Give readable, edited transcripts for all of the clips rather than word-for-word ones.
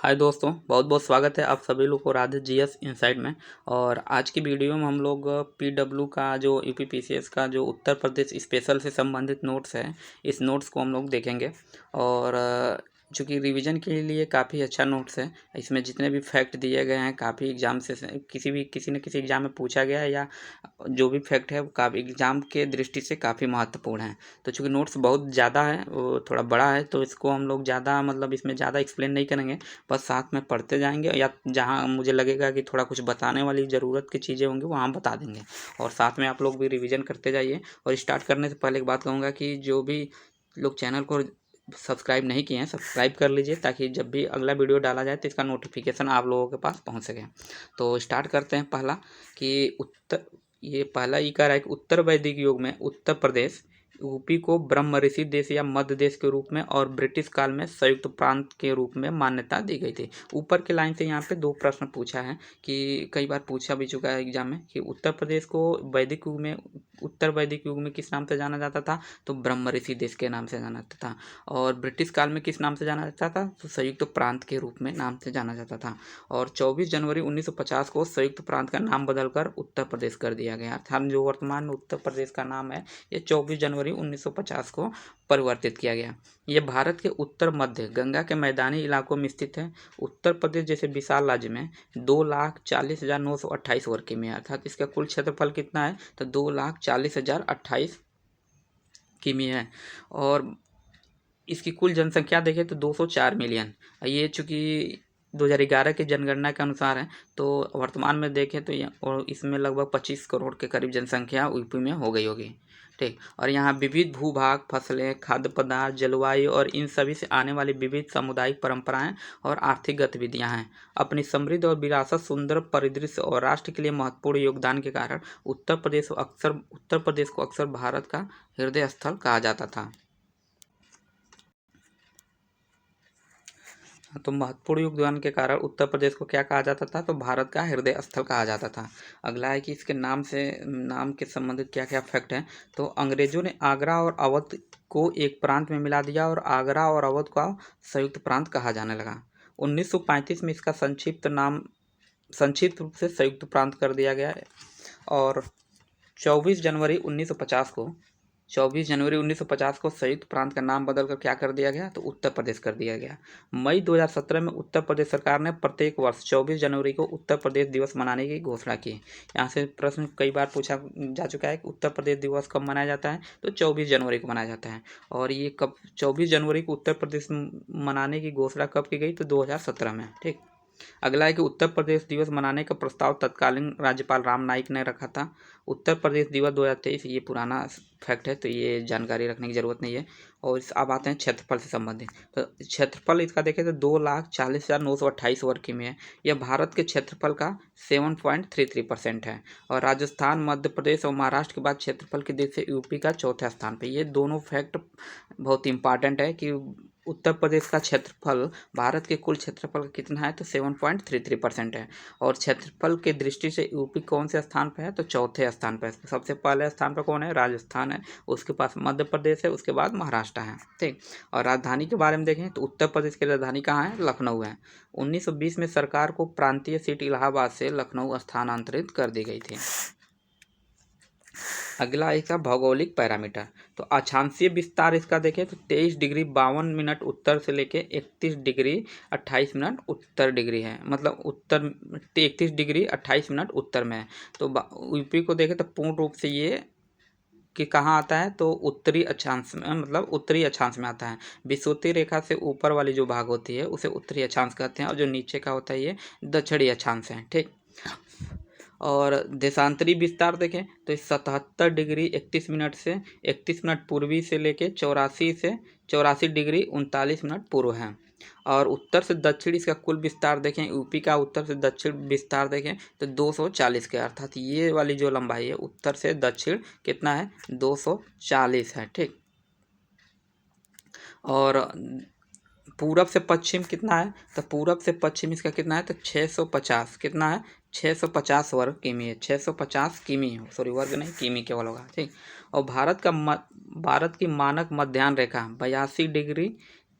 हाय दोस्तों, बहुत बहुत स्वागत है आप सभी लोग को राधे जीएस इनसाइड में। और आज की वीडियो में हम लोग पीडब्ल्यू का जो यूपीपीसीएस का जो उत्तर प्रदेश स्पेशल से संबंधित नोट्स है, इस नोट्स को हम लोग देखेंगे। और चूँकि रिवीजन के लिए काफ़ी अच्छा नोट्स है। इसमें जितने भी फैक्ट दिए गए हैं काफ़ी एग्जाम से किसी न किसी एग्जाम में पूछा गया है, या जो भी फैक्ट है वो काफ़ी एग्जाम के दृष्टि से काफ़ी महत्वपूर्ण है। तो चूँकि नोट्स बहुत ज़्यादा है, वो थोड़ा बड़ा है, तो इसको हम लोग ज़्यादा इसमें ज़्यादा एक्सप्लेन नहीं करेंगे, बस साथ में पढ़ते जाएंगे, या जहाँ मुझे लगेगा कि थोड़ा कुछ बताने वाली ज़रूरत की चीज़ें होंगी वहाँ बता देंगे। और साथ में आप लोग भी रिवीजन करते जाइए। और स्टार्ट करने से पहले एक बात कहूँगा कि जो भी लोग चैनल को सब्सक्राइब नहीं किए हैं, सब्सक्राइब कर लीजिए, ताकि जब भी अगला वीडियो डाला जाए तो इसका नोटिफिकेशन आप लोगों के पास पहुँच सके। तो स्टार्ट करते हैं। पहला कि ये पहला ई कह रहा है कि उत्तर वैदिक युग में उत्तर प्रदेश यूपी को ब्रह्म ऋषि देश या मध्य देश के रूप में और ब्रिटिश काल में संयुक्त प्रांत के रूप में मान्यता दी गई थी। ऊपर के लाइन से यहाँ पे दो प्रश्न पूछा है, कि कई बार पूछा भी चुका है एग्जाम में, कि उत्तर प्रदेश को वैदिक युग में उत्तर वैदिक युग में किस नाम से जाना जाता था, तो ब्रह्म ऋषि देश के नाम से जाना जाता था। और ब्रिटिश काल में किस नाम से जाना जाता था, तो संयुक्त प्रांत के रूप में नाम से जाना जाता था। और 24 जनवरी 1950 को संयुक्त प्रांत का नाम बदलकर उत्तर प्रदेश कर दिया गया। अर्थात जो वर्तमान में उत्तर प्रदेश का नाम है, ये 24 जनवरी 1950 को परिवर्तित किया गया। ये भारत के उत्तर मध्य गंगा के मैदानी इलाकों में स्थित है। उत्तर प्रदेश जैसे विशाल राज्य में 2,40,928 वर्ग किमी है। अर्थात इसका कुल क्षेत्रफल कितना है, तो 2,40,028 किमी है। और इसकी कुल जनसंख्या देखें तो 204 मिलियन। ये चूँकि 2011 की जनगणना के अनुसार है, तो वर्तमान में देखें तो और इसमें लगभग 25 करोड़ के करीब जनसंख्या यूपी में हो गई होगी। ठीक। और यहाँ विविध भूभाग, फसलें, खाद्य पदार्थ, जलवायु और इन सभी से आने वाली विविध सामुदायिक परंपराएं और आर्थिक गतिविधियां हैं। अपनी समृद्ध और विरासत, सुंदर परिदृश्य और राष्ट्र के लिए महत्वपूर्ण योगदान के कारण उत्तर प्रदेश को अक्सर भारत का हृदय स्थल कहा जाता था। तो महत्वपूर्ण योगदान के कारण उत्तर प्रदेश को क्या कहा जाता था, तो भारत का हृदय स्थल कहा जाता था। अगला है कि इसके नाम के संबंधित क्या क्या फैक्ट हैं। तो अंग्रेजों ने आगरा और अवध को एक प्रांत में मिला दिया और आगरा और अवध का संयुक्त प्रांत कहा जाने लगा। 1935 में इसका संक्षिप्त रूप से संयुक्त प्रांत कर दिया गया है। और 24 जनवरी 1950 को 24 जनवरी 1950 को संयुक्त प्रांत का नाम बदलकर क्या कर दिया गया, तो उत्तर प्रदेश कर दिया गया। मई 2017 में उत्तर प्रदेश सरकार ने प्रत्येक वर्ष 24 जनवरी को उत्तर प्रदेश दिवस मनाने की घोषणा की। यहाँ से प्रश्न कई बार पूछा जा चुका है कि उत्तर प्रदेश दिवस कब मनाया जाता है, तो 24 जनवरी को मनाया जाता है। और ये कब 24 जनवरी को उत्तर प्रदेश मनाने की घोषणा कब की गई, तो 2017 में। ठीक। अगला है कि उत्तर प्रदेश दिवस मनाने का प्रस्ताव तत्कालीन राज्यपाल राम नाईक ने रखा था। उत्तर प्रदेश दिवस 2023, ये पुराना फैक्ट है, तो ये जानकारी रखने की ज़रूरत नहीं है। और अब आते हैं क्षेत्रफल से संबंधित। तो क्षेत्रफल इसका देखें तो 2,40,928 वर्ग किमी है। यह भारत के क्षेत्रफल का 7.33% है। और राजस्थान, मध्य प्रदेश और महाराष्ट्र के बाद क्षेत्रफल की दृष्टि से यूपी का चौथे स्थान पर। ये दोनों फैक्ट बहुत इंपॉर्टेंट है कि उत्तर प्रदेश का क्षेत्रफल भारत के कुल क्षेत्रफल का कितना है, तो 7.33% है। और क्षेत्रफल के दृष्टि से यूपी कौन से स्थान पर है, तो चौथे स्थान पर है। सबसे पहले स्थान पर कौन है, राजस्थान है, उसके पास मध्य प्रदेश है, उसके बाद महाराष्ट्र है। ठीक। और राजधानी के बारे में देखें तो उत्तर प्रदेश की राजधानी कहाँ है, लखनऊ है। 1920 में सरकार को प्रांतीय सीट इलाहाबाद से लखनऊ स्थानांतरित कर दी गई थी। अगला इसका भौगोलिक पैरामीटर। तो अक्षांशीय विस्तार इसका देखें तो 23 डिग्री 52 मिनट उत्तर से लेके 31 डिग्री 28 मिनट उत्तर डिग्री है। मतलब उत्तर 31 डिग्री 28 मिनट उत्तर में है। तो यूपी को देखें तो पूर्ण रूप से ये कि कहाँ आता है, तो उत्तरी अक्षांश में, मतलब उत्तरी अक्षांश में आता है। विषुवतीय रेखा से ऊपर वाली जो भाग होती है उसे उत्तरी अक्षांश कहते हैं, और जो नीचे का होता है ये दक्षिणी अक्षांश है। ठीक। और देशांतरी विस्तार देखें तो 77 डिग्री 31 मिनट से 31 मिनट पूर्वी से लेके 84 डिग्री 39 मिनट पूर्व है। और उत्तर से दक्षिण इसका कुल विस्तार देखें, यूपी का उत्तर से दक्षिण विस्तार देखें तो 240 के, अर्थात ये वाली जो लंबाई है उत्तर से दक्षिण कितना है, 240 है। ठीक। और पूरब से पश्चिम कितना है, तो पूरब से पश्चिम इसका कितना है, तो 650 कितना है, 650 वर्ग किमी है। 650 किमी, सॉरी वर्ग नहीं, किमी केवल होगा। ठीक। और भारत की मानक मध्याह्न रेखा 82 डिग्री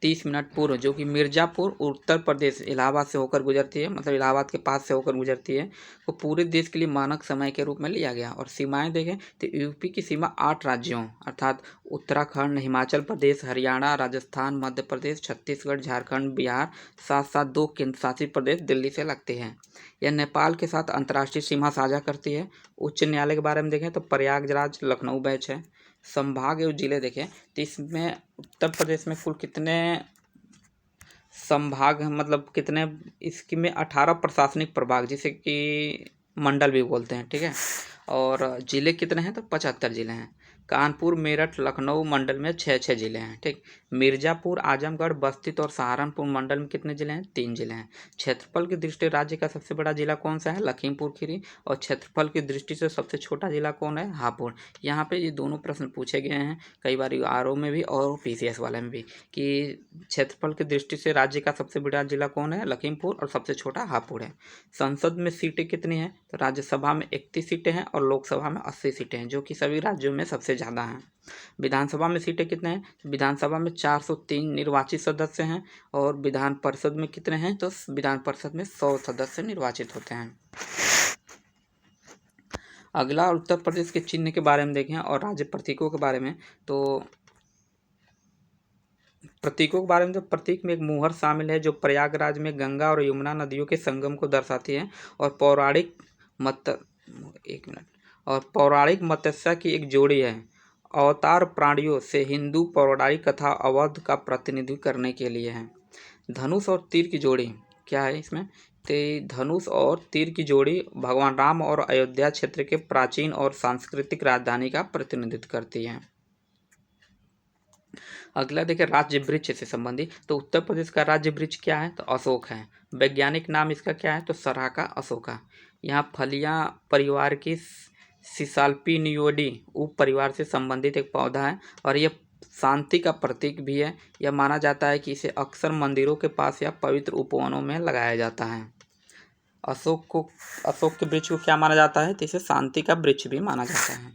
30 मिनट पूर्व, जो कि मिर्ज़ापुर उत्तर प्रदेश इलाहाबाद से होकर गुजरती है, मतलब इलाहाबाद के पास से होकर गुजरती है, वो पूरे देश के लिए मानक समय के रूप में लिया गया। और सीमाएं देखें तो यूपी की सीमा 8 राज्यों अर्थात उत्तराखंड, हिमाचल प्रदेश, हरियाणा, राजस्थान, मध्य प्रदेश, छत्तीसगढ़, झारखंड, बिहार, साथ साथ 2 केंद्र शासित प्रदेश दिल्ली से लगते हैं। यह नेपाल के साथ अंतर्राष्ट्रीय सीमा साझा करती है। उच्च न्यायालय के बारे में देखें तो प्रयागराज लखनऊ बैच है। संभाग एवं जिले देखें तो इसमें उत्तर प्रदेश में कुल कितने संभाग हैं, मतलब कितने, इसकी में 18 प्रशासनिक प्रभाग जिसे कि मंडल भी बोलते हैं, ठीक है। और जिले कितने हैं तो 75 जिले हैं। कानपुर, मेरठ, लखनऊ मंडल में 6 जिले हैं, ठीक। मिर्ज़ापुर, आजमगढ़, बस्ती और सहारनपुर मंडल में कितने जिले हैं? 3 जिले हैं। क्षेत्रफल की दृष्टि राज्य का सबसे बड़ा जिला कौन सा है? लखीमपुर खीरी। और क्षेत्रफल की दृष्टि से सबसे छोटा जिला कौन है? हापुड़। यहाँ पे ये दोनों प्रश्न पूछे गए हैं कई बार आरओ में भी और पीसीएस वाले में भी, कि क्षेत्रफल की दृष्टि से राज्य का सबसे बड़ा जिला कौन है? लखीमपुर। और सबसे छोटा हापुड़ है। संसद में सीटें कितनी हैं? तो राज्यसभा में 31 सीटें हैं और लोकसभा में 80 सीटें हैं, जो कि सभी राज्यों में सबसे ज़्यादा हैं। विधानसभा में सीटें कितने हैं? विधानसभा में 403 निर्वाचित सदस्य हैं। और विधान परिषद में कितने हैं? तो विधान परिषद में 100 सदस्य निर्वाचित होते हैं। अगला उत्तर प्रदेश के चिन्ह के बारे में देखें और राज्य प्रतीकों के बारे में। तो प्रतीकों के बारे में, तो प्रतीक में एक मुहर शामिल है जो प्रयागराज में गंगा और यमुना नदियों के संगम को दर्शाती है। और पौराणिक मत्स्य की एक जोड़ी है। अवतार प्राणियों से हिंदू पौराणिक कथा अवध का प्रतिनिधित्व करने के लिए है। धनुष और तीर की जोड़ी क्या है इसमें? तो धनुष और तीर की जोड़ी भगवान राम और अयोध्या क्षेत्र के प्राचीन और सांस्कृतिक राजधानी का प्रतिनिधित्व करती है। अगला देखिए राज्य वृक्ष से संबंधित। तो उत्तर प्रदेश का राज्य वृक्ष क्या है? तो अशोक है। वैज्ञानिक नाम इसका क्या है? तो सराका अशोका। यहाँ फलियां परिवार की सिसाल्पिनियोडी उप परिवार से संबंधित एक पौधा है और यह शांति का प्रतीक भी है। यह माना जाता है कि इसे अक्सर मंदिरों के पास या पवित्र उपवनों में लगाया जाता है। अशोक के वृक्ष को क्या माना जाता है? तो इसे शांति का वृक्ष भी माना जाता है।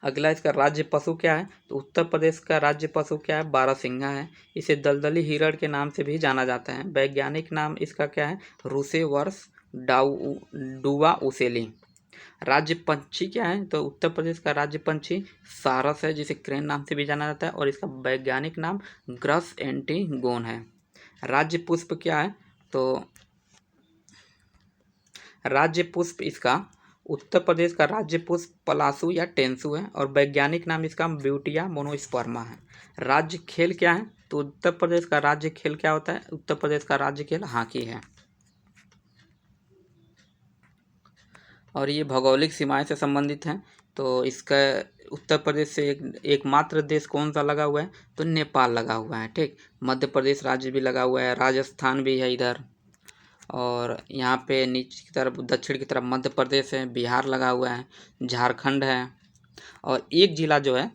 अगला इसका राज्य पशु क्या है? तो उत्तर प्रदेश का राज्य पशु क्या है? बारहसिंगा है। इसे दलदली हिरण के नाम से भी जाना जाता है। वैज्ञानिक नाम इसका क्या है? रूसेवर्स डुवा उसेली। राज्य पंछी क्या है? तो उत्तर प्रदेश का राज्य पंछी सारस है, जिसे क्रेन नाम से भी जाना जाता है और इसका वैज्ञानिक नाम ग्रस एंटीगोन है। राज्य पुष्प क्या है? तो राज्य पुष्प इसका उत्तर प्रदेश का राज्य पुष्प पलासू या टेंसू है और वैज्ञानिक नाम इसका ब्यूटिया मोनोस्पर्मा है। राज्य खेल क्या है? तो उत्तर प्रदेश का राज्य खेल क्या होता है? उत्तर प्रदेश का राज्य खेल हॉकी है। और ये भौगोलिक सीमाएं से संबंधित हैं। तो इसका उत्तर प्रदेश से एकमात्र देश कौन सा लगा हुआ है? तो नेपाल लगा हुआ है, ठीक। मध्य प्रदेश राज्य भी लगा हुआ है, राजस्थान भी है इधर, और यहाँ पे नीचे की तरफ दक्षिण की तरफ मध्य प्रदेश है, बिहार लगा हुआ है, झारखंड है और एक जिला जो है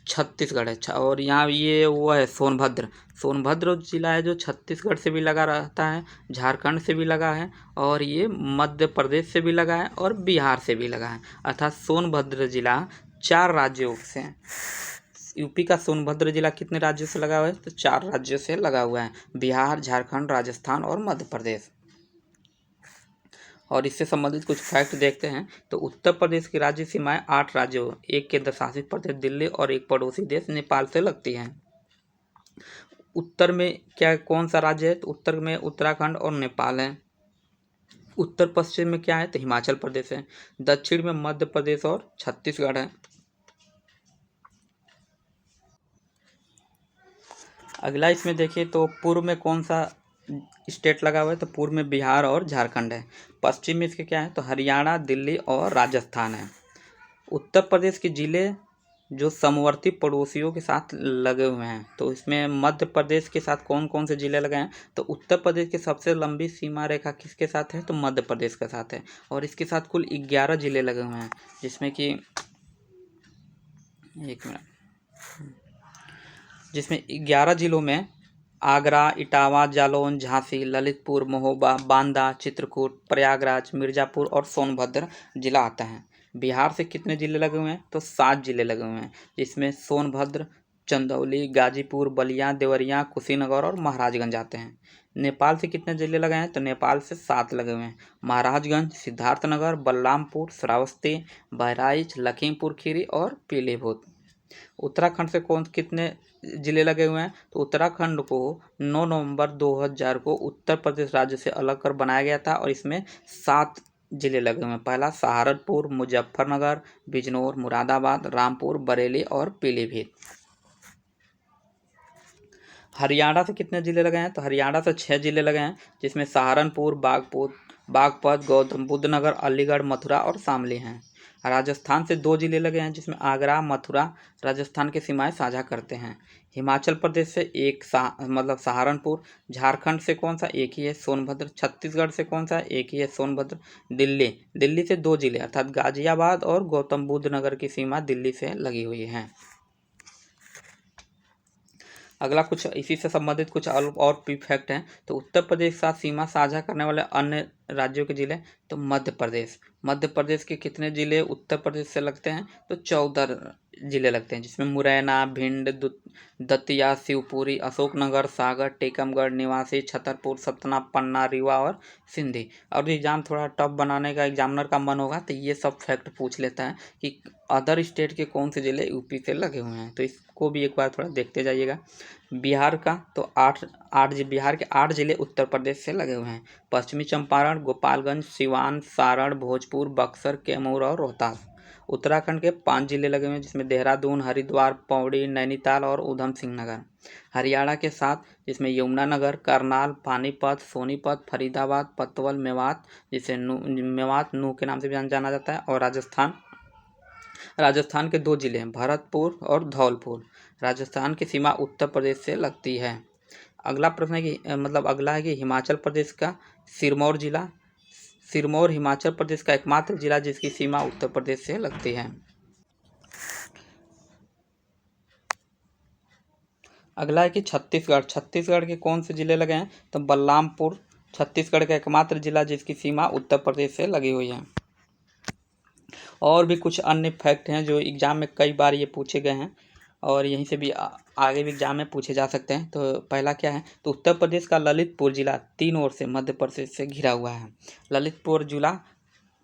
छत्तीसगढ़ है। और यहाँ ये वो है सोनभद्र जिला है जो छत्तीसगढ़ से भी लगा रहता है, झारखंड से भी लगा है और ये मध्य प्रदेश से भी लगा है और बिहार से भी लगा है। अर्थात सोनभद्र जिला 4 राज्यों से, यूपी का सोनभद्र जिला कितने राज्यों से लगा हुआ है? तो 4 राज्यों से लगा हुआ है, बिहार, झारखंड, राजस्थान और मध्य प्रदेश। और इससे संबंधित कुछ फैक्ट देखते हैं। तो उत्तर प्रदेश की राज्य सीमाएं 8 राज्यों, एक केंद्र शासित प्रदेश दिल्ली और एक पड़ोसी देश नेपाल से लगती हैं। उत्तर में क्या कौन सा राज्य है? तो उत्तर में उत्तराखंड और नेपाल है। उत्तर पश्चिम में क्या है? तो हिमाचल प्रदेश है। दक्षिण में मध्य प्रदेश और छत्तीसगढ़ है। अगला इसमें देखिए तो पूर्व में कौन सा स्टेट लगा हुआ है? तो पूर्व में बिहार और झारखंड है। पश्चिम में इसके क्या है? तो हरियाणा, दिल्ली और राजस्थान है। उत्तर प्रदेश के जिले जो समवर्ती पड़ोसियों के साथ लगे हुए हैं, तो इसमें मध्य प्रदेश के साथ कौन कौन से जिले लगे हैं? तो उत्तर प्रदेश की सबसे लंबी सीमा रेखा किसके साथ है? तो मध्य प्रदेश के साथ है और इसके साथ कुल 11 जिले लगे हुए हैं, जिसमें कि 11 जिलों में आगरा, इटावा, जालौन, झांसी, ललितपुर, महोबा, बांदा, चित्रकूट, प्रयागराज, मिर्ज़ापुर और सोनभद्र जिला आता है। बिहार से कितने जिले लगे हुए हैं? तो 7 जिले लगे हुए हैं, जिसमें सोनभद्र, चंदौली, गाजीपुर, बलिया, देवरिया, कुशीनगर और महाराजगंज आते हैं। नेपाल से कितने जिले लगे हैं? तो नेपाल से 7 लगे हुए हैं। महाराजगंज, सिद्धार्थनगर, बलरामपुर, श्रावस्ती, बहराइच, लखीमपुर खीरी और पीलीभीत। उत्तराखंड से कौन कितने जिले लगे हुए हैं? तो उत्तराखंड को 9 नवंबर 2000 को उत्तर प्रदेश राज्य से अलग कर बनाया गया था और इसमें 7 जिले लगे हुए हैं। पहला सहारनपुर, मुजफ्फरनगर, बिजनौर, मुरादाबाद, रामपुर, बरेली और पीलीभीत। हरियाणा से कितने जिले लगे हैं? तो हरियाणा से 6 जिले लगे हैं, जिसमें सहारनपुर, बागपत, गौतम बुद्ध नगर, अलीगढ़, मथुरा और शामली हैं। राजस्थान से 2 जिले लगे हैं, जिसमें आगरा, मथुरा राजस्थान की सीमाएं साझा करते हैं। हिमाचल प्रदेश से मतलब सहारनपुर। झारखंड से कौन सा? एक ही है, सोनभद्र। छत्तीसगढ़ से कौन सा? एक ही है, सोनभद्र। दिल्ली से 2 जिले अर्थात गाजियाबाद और गौतम बुद्ध नगर की सीमा दिल्ली से लगी हुई है। अगला कुछ इसी से संबंधित कुछ और भी फैक्ट हैं। तो उत्तर प्रदेश के साथ सीमा साझा करने वाले अन्य राज्यों के जिले, तो मध्य प्रदेश के कितने जिले उत्तर प्रदेश से लगते हैं? तो 14 जिले लगते हैं, जिसमें मुरैना, भिंड, दतिया, शिवपुरी, अशोकनगर, सागर, टीकमगढ़, निवासी, छतरपुर, सतना, पन्ना, रीवा और सिंधी। और एग्जाम थोड़ा टफ बनाने का एग्जामिनर का मन होगा तो ये सब फैक्ट पूछ लेता है कि अदर स्टेट के कौन से जिले यूपी से लगे हुए हैं, तो इसको भी एक बार थोड़ा देखते जाइएगा। बिहार का तो बिहार के 8 जिले उत्तर प्रदेश से लगे हुए हैं। पश्चिमी चंपारण, गोपालगंज, सिवान, सारण, भोजपुर, बक्सर, कैमूर और रोहतास। उत्तराखंड के 5 जिले लगे हुए हैं, जिसमें देहरादून, हरिद्वार, पौड़ी, नैनीताल और उधम सिंह नगर। हरियाणा के 7, जिसमें यमुनानगर, करनाल, पानीपत, सोनीपत, फरीदाबाद, पतवल, मेवात, जिसे मेवात नूह के नाम से भी जाना जाता है। और राजस्थान के 2 जिले हैं, भरतपुर और धौलपुर। राजस्थान की सीमा उत्तर प्रदेश से लगती है। अगला प्रश्न है कि अगला है कि हिमाचल प्रदेश का सिरमौर हिमाचल प्रदेश का एकमात्र जिला जिसकी सीमा उत्तर प्रदेश से लगती है। अगला है कि छत्तीसगढ़ के कौन से जिले लगे हैं? तो बलरामपुर छत्तीसगढ़ का एकमात्र जिला जिसकी सीमा उत्तर प्रदेश से लगी हुई है। और भी कुछ अन्य फैक्ट हैं जो एग्जाम में कई बार ये पूछे गए हैं और यहीं से भी आगे भी एग्जाम में पूछे जा सकते हैं। तो पहला क्या है? तो उत्तर प्रदेश का ललितपुर जिला 3 ओर से मध्य प्रदेश से घिरा हुआ है। ललितपुर जिला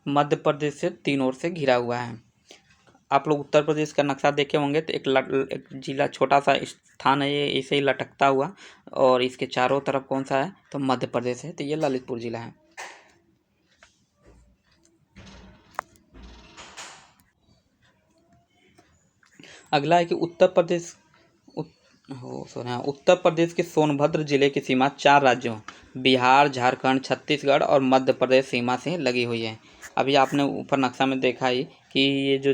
मध्य प्रदेश से 3 ओर से घिरा हुआ है। आप लोग उत्तर प्रदेश का नक्शा देखे होंगे तो एक जिला छोटा सा स्थान है, ये ऐसे ही लटकता हुआ, और इसके चारों तरफ कौन सा है? तो मध्य प्रदेश है, तो ये ललितपुर जिला है। अगला है कि उत्तर प्रदेश के सोनभद्र जिले की सीमा 4 राज्यों बिहार, झारखंड, छत्तीसगढ़ और मध्य प्रदेश सीमा से लगी हुई है। अभी आपने ऊपर नक्शा में देखा ही कि ये जो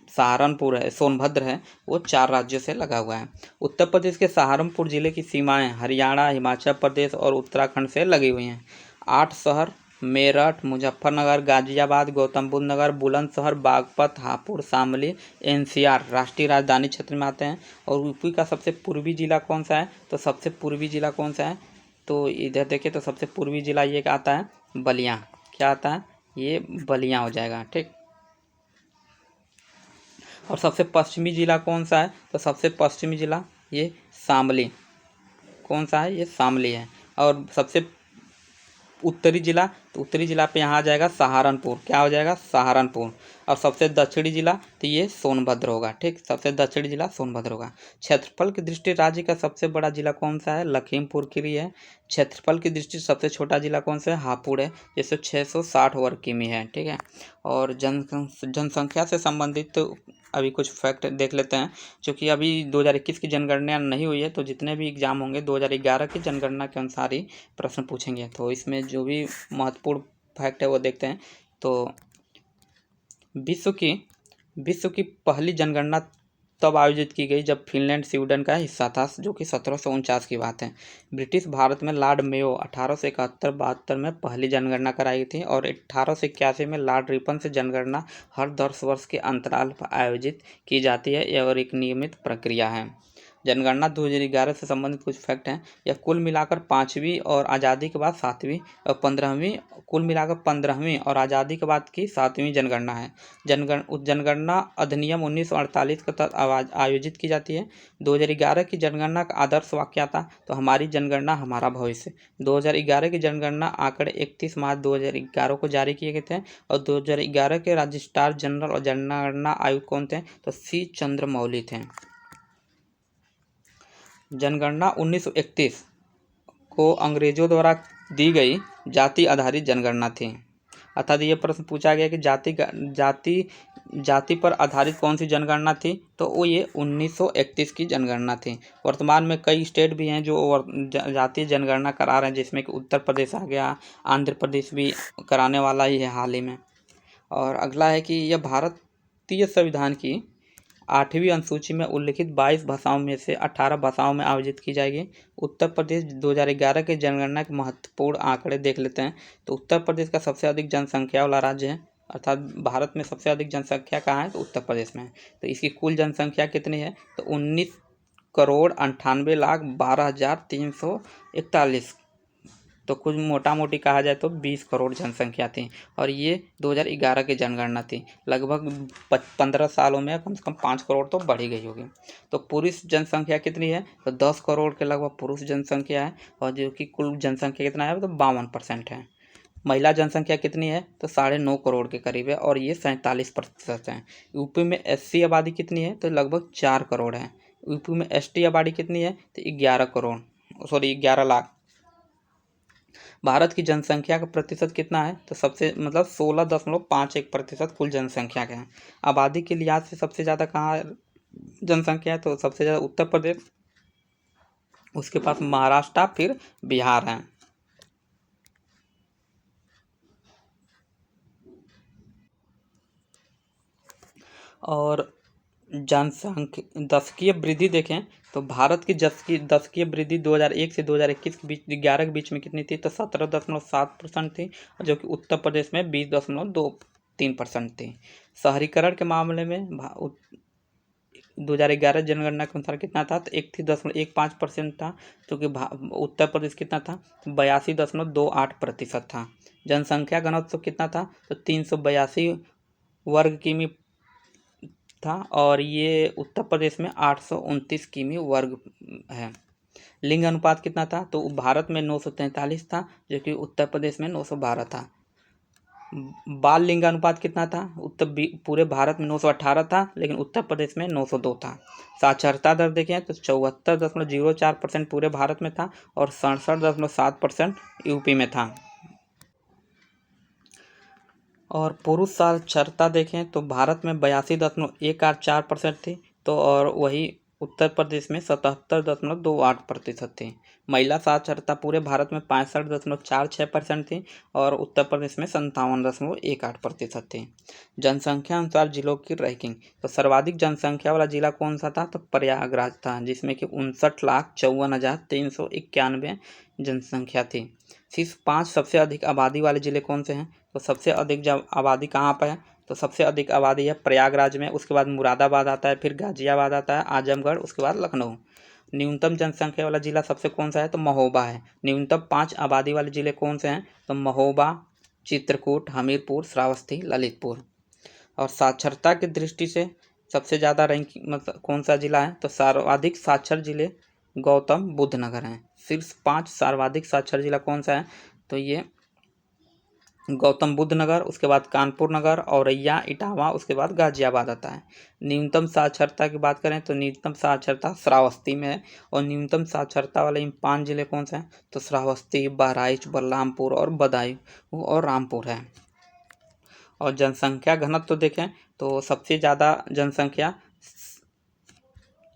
सहारनपुर है, सोनभद्र है, वो 4 राज्यों से लगा हुआ है। उत्तर प्रदेश के सहारनपुर जिले की सीमाएं हरियाणा, हिमाचल प्रदेश और उत्तराखंड से लगी हुई हैं। 8 शहर मेरठ, मुजफ्फरनगर, गाजियाबाद, गौतम बुद्ध नगर, बुलंदशहर, बागपत, हापुड़, शामली, एनसीआर राष्ट्रीय राजधानी क्षेत्र में आते हैं। और यूपी का सबसे पूर्वी जिला कौन सा है? तो सबसे पूर्वी जिला कौन सा है? तो इधर देखिए, तो सबसे पूर्वी जिला ये आता है बलिया। क्या आता है? ये बलिया हो जाएगा, ठीक। और सबसे पश्चिमी जिला कौन सा है? तो सबसे पश्चिमी जिला ये शामली। कौन सा है? ये शामली है। और सबसे उत्तरी जिला, तो उत्तरी जिला पे यहाँ आ जाएगा सहारनपुर। क्या हो जाएगा? सहारनपुर। और सबसे दक्षिणी जिला तो ये सोनभद्र होगा, ठीक। सबसे दक्षिणी जिला सोनभद्र होगा। क्षेत्रफल की दृष्टि राज्य का सबसे बड़ा जिला कौन सा है? लखीमपुर खीरी है। क्षेत्रफल की दृष्टि सबसे छोटा जिला कौन सा है? हापुड़ है, जिससे 660 वर्ग किमी है, ठीक है। और जनसंख्या से संबंधित तो अभी कुछ फैक्ट देख लेते हैं। क्योंकि अभी 2021 की जनगणना नहीं हुई है, तो जितने भी एग्जाम होंगे 2011 की जनगणना के अनुसार ही प्रश्न पूछेंगे। तो इसमें जो भी महत्वपूर्ण फैक्ट है वो देखते हैं। तो विश्व की पहली जनगणना तब आयोजित की गई जब फिनलैंड स्वीडन का हिस्सा था, जो कि 1749 की बात है। ब्रिटिश भारत में लॉर्ड मेयो 1871-72 में पहली जनगणना कराई गई थी और 1881 में लॉर्ड रिपन से जनगणना हर 10 वर्ष के अंतराल पर आयोजित की जाती है और एक नियमित प्रक्रिया है। जनगणना 2011 से संबंधित कुछ फैक्ट हैं। यह कुल मिलाकर 5वीं और आज़ादी के बाद 7वीं और 15वीं, कुल मिलाकर 15वीं और आज़ादी के बाद की 7वीं जनगणना है। जनगणना अधिनियम 1948 के तहत आयोजित की जाती है। 2011 की जनगणना का आदर्श वाक्य आता तो हमारी जनगणना हमारा भविष्य। 2011 की जनगणना आंकड़े 31 मार्च 2011 को जारी किए गए थे और 2011 के रजिस्ट्रार जनरल और जनगणना आयुक्त कौन थे? तो सी चंद्रमौली थे। जनगणना 1931 को अंग्रेजों द्वारा दी गई जाति आधारित जनगणना थी। अर्थात ये प्रश्न पूछा गया कि जाति पर आधारित कौन सी जनगणना थी, तो वो ये 1931 की जनगणना थी। वर्तमान में कई स्टेट भी हैं जो जातीय जनगणना करा रहे हैं, जिसमें कि उत्तर प्रदेश आ गया, आंध्र प्रदेश भी कराने वाला ही है हाल ही में। और अगला है कि यह भारतीय संविधान की 8वीं अनुसूची में उल्लिखित 22 भाषाओं में से 18 भाषाओं में आयोजित की जाएगी। उत्तर प्रदेश 2011 के जनगणना के महत्वपूर्ण आंकड़े देख लेते हैं। तो उत्तर प्रदेश का सबसे अधिक जनसंख्या वाला राज्य है, अर्थात भारत में सबसे अधिक जनसंख्या कहाँ है? तो उत्तर प्रदेश में है। तो इसकी कुल जनसंख्या कितनी है? तो 19,98,12,341। तो कुछ मोटा मोटी कहा जाए तो 20 करोड़ जनसंख्या थी और ये 2011 की जनगणना थी। लगभग 15 सालों में कम से कम 5 करोड़ तो बढ़ी गई होगी। तो पुरुष जनसंख्या कितनी है? तो 10 करोड़ के लगभग पुरुष जनसंख्या है और जो कि कुल जनसंख्या कितना है? तो 52% है। महिला जनसंख्या कितनी है? तो 9.5 करोड़ के करीब है और ये 47% है। यूपी में SC आबादी कितनी है? तो लगभग 4 करोड़ है। यूपी में ST आबादी कितनी है? तो 11 लाख। भारत की जनसंख्या का प्रतिशत कितना है? तो सबसे 16.51% कुल जनसंख्या का है। आबादी के लिहाज से सबसे ज़्यादा कहाँ जनसंख्या है? तो सबसे ज़्यादा उत्तर प्रदेश, उसके पास महाराष्ट्र, फिर बिहार है। और जनसंख्या दशकीय वृद्धि देखें तो भारत की दशकीय वृद्धि 2001 से 2021 के बीच 11 के बीच में कितनी थी? तो 17.7% थी, जो कि उत्तर प्रदेश में 20.23% थी। शहरीकरण के मामले में 2011 जनगणना के अनुसार कितना था? तो 31.15% था, जो कि उत्तर प्रदेश कितना था? 82.28% था। जनसंख्या घनत्व कितना था? तो 382 वर्ग किमी था और ये उत्तर प्रदेश में 829 किमी वर्ग है। लिंग अनुपात कितना था? तो भारत में 943 था, जो कि उत्तर प्रदेश में 912 था। बाल लिंग अनुपात कितना था? पूरे भारत में 918 था, लेकिन उत्तर प्रदेश में 902 था। साक्षरता दर देखें तो 74.04% पूरे भारत में था और 67.7% यूपी में था। और पुरुष साक्षरता देखें तो भारत में 82.184% थी, तो और वही उत्तर प्रदेश में 77.28% थी। महिला साक्षरता पूरे भारत में 65.46% थी और उत्तर प्रदेश में 57.18% थी। जनसंख्या अनुसार जिलों की रैंकिंग, तो सर्वाधिक जनसंख्या वाला जिला कौन सा था? तो प्रयागराज था, जिसमें कि 59,54,391 जनसंख्या थी। शीर्ष 5 सबसे अधिक आबादी वाले जिले कौन से हैं? तो सबसे अधिक जब आबादी कहाँ पर है? तो सबसे अधिक आबादी है प्रयागराज में, उसके बाद मुरादाबाद आता है, फिर गाजियाबाद आता है, आजमगढ़, उसके बाद लखनऊ। न्यूनतम जनसंख्या वाला जिला सबसे कौन सा है? तो महोबा है। न्यूनतम 5 आबादी वाले जिले कौन से हैं? तो महोबा, चित्रकूट, हमीरपुर, श्रावस्ती, ललितपुर। और साक्षरता की दृष्टि से सबसे ज़्यादा रैंकिंग कौन सा जिला है? तो सर्वाधिक साक्षर जिले गौतम बुद्ध नगर हैं। शीर्ष 5 सर्वाधिक साक्षर जिला कौन सा है? तो ये गौतम बुद्ध नगर, उसके बाद कानपुर नगर, औरैया, इटावा, उसके बाद गाजियाबाद आता है। न्यूनतम साक्षरता की बात करें तो न्यूनतम साक्षरता श्रावस्ती में है और न्यूनतम साक्षरता वाले इन 5 जिले कौन से हैं? तो श्रावस्ती, बहराइच, बलरामपुर और बदायूं और रामपुर है। और जनसंख्या घनत्व तो देखें तो सबसे ज़्यादा जनसंख्या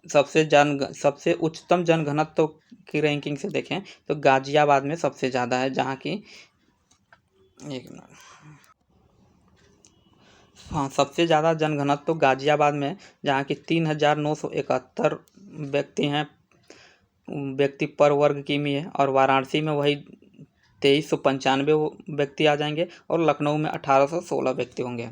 सबसे उच्चतम जनघनत्व की रैंकिंग से देखें तो गाजियाबाद में सबसे ज़्यादा है, जहाँ की एक मिनट, हाँ, सबसे ज़्यादा जनघनत्व तो गाजियाबाद में है, जहाँ की 3,971 व्यक्ति पर वर्ग किमी है और वाराणसी में वही 2395 व्यक्ति आ जाएंगे और लखनऊ में 1816 व्यक्ति होंगे।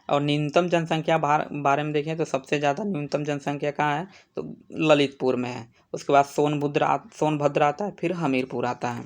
और न्यूनतम जनसंख्या बारे में देखें तो सबसे ज़्यादा न्यूनतम जनसंख्या कहाँ है, तो ललितपुर में है। उसके बाद सोनभद्र आता है, फिर हमीरपुर आता है।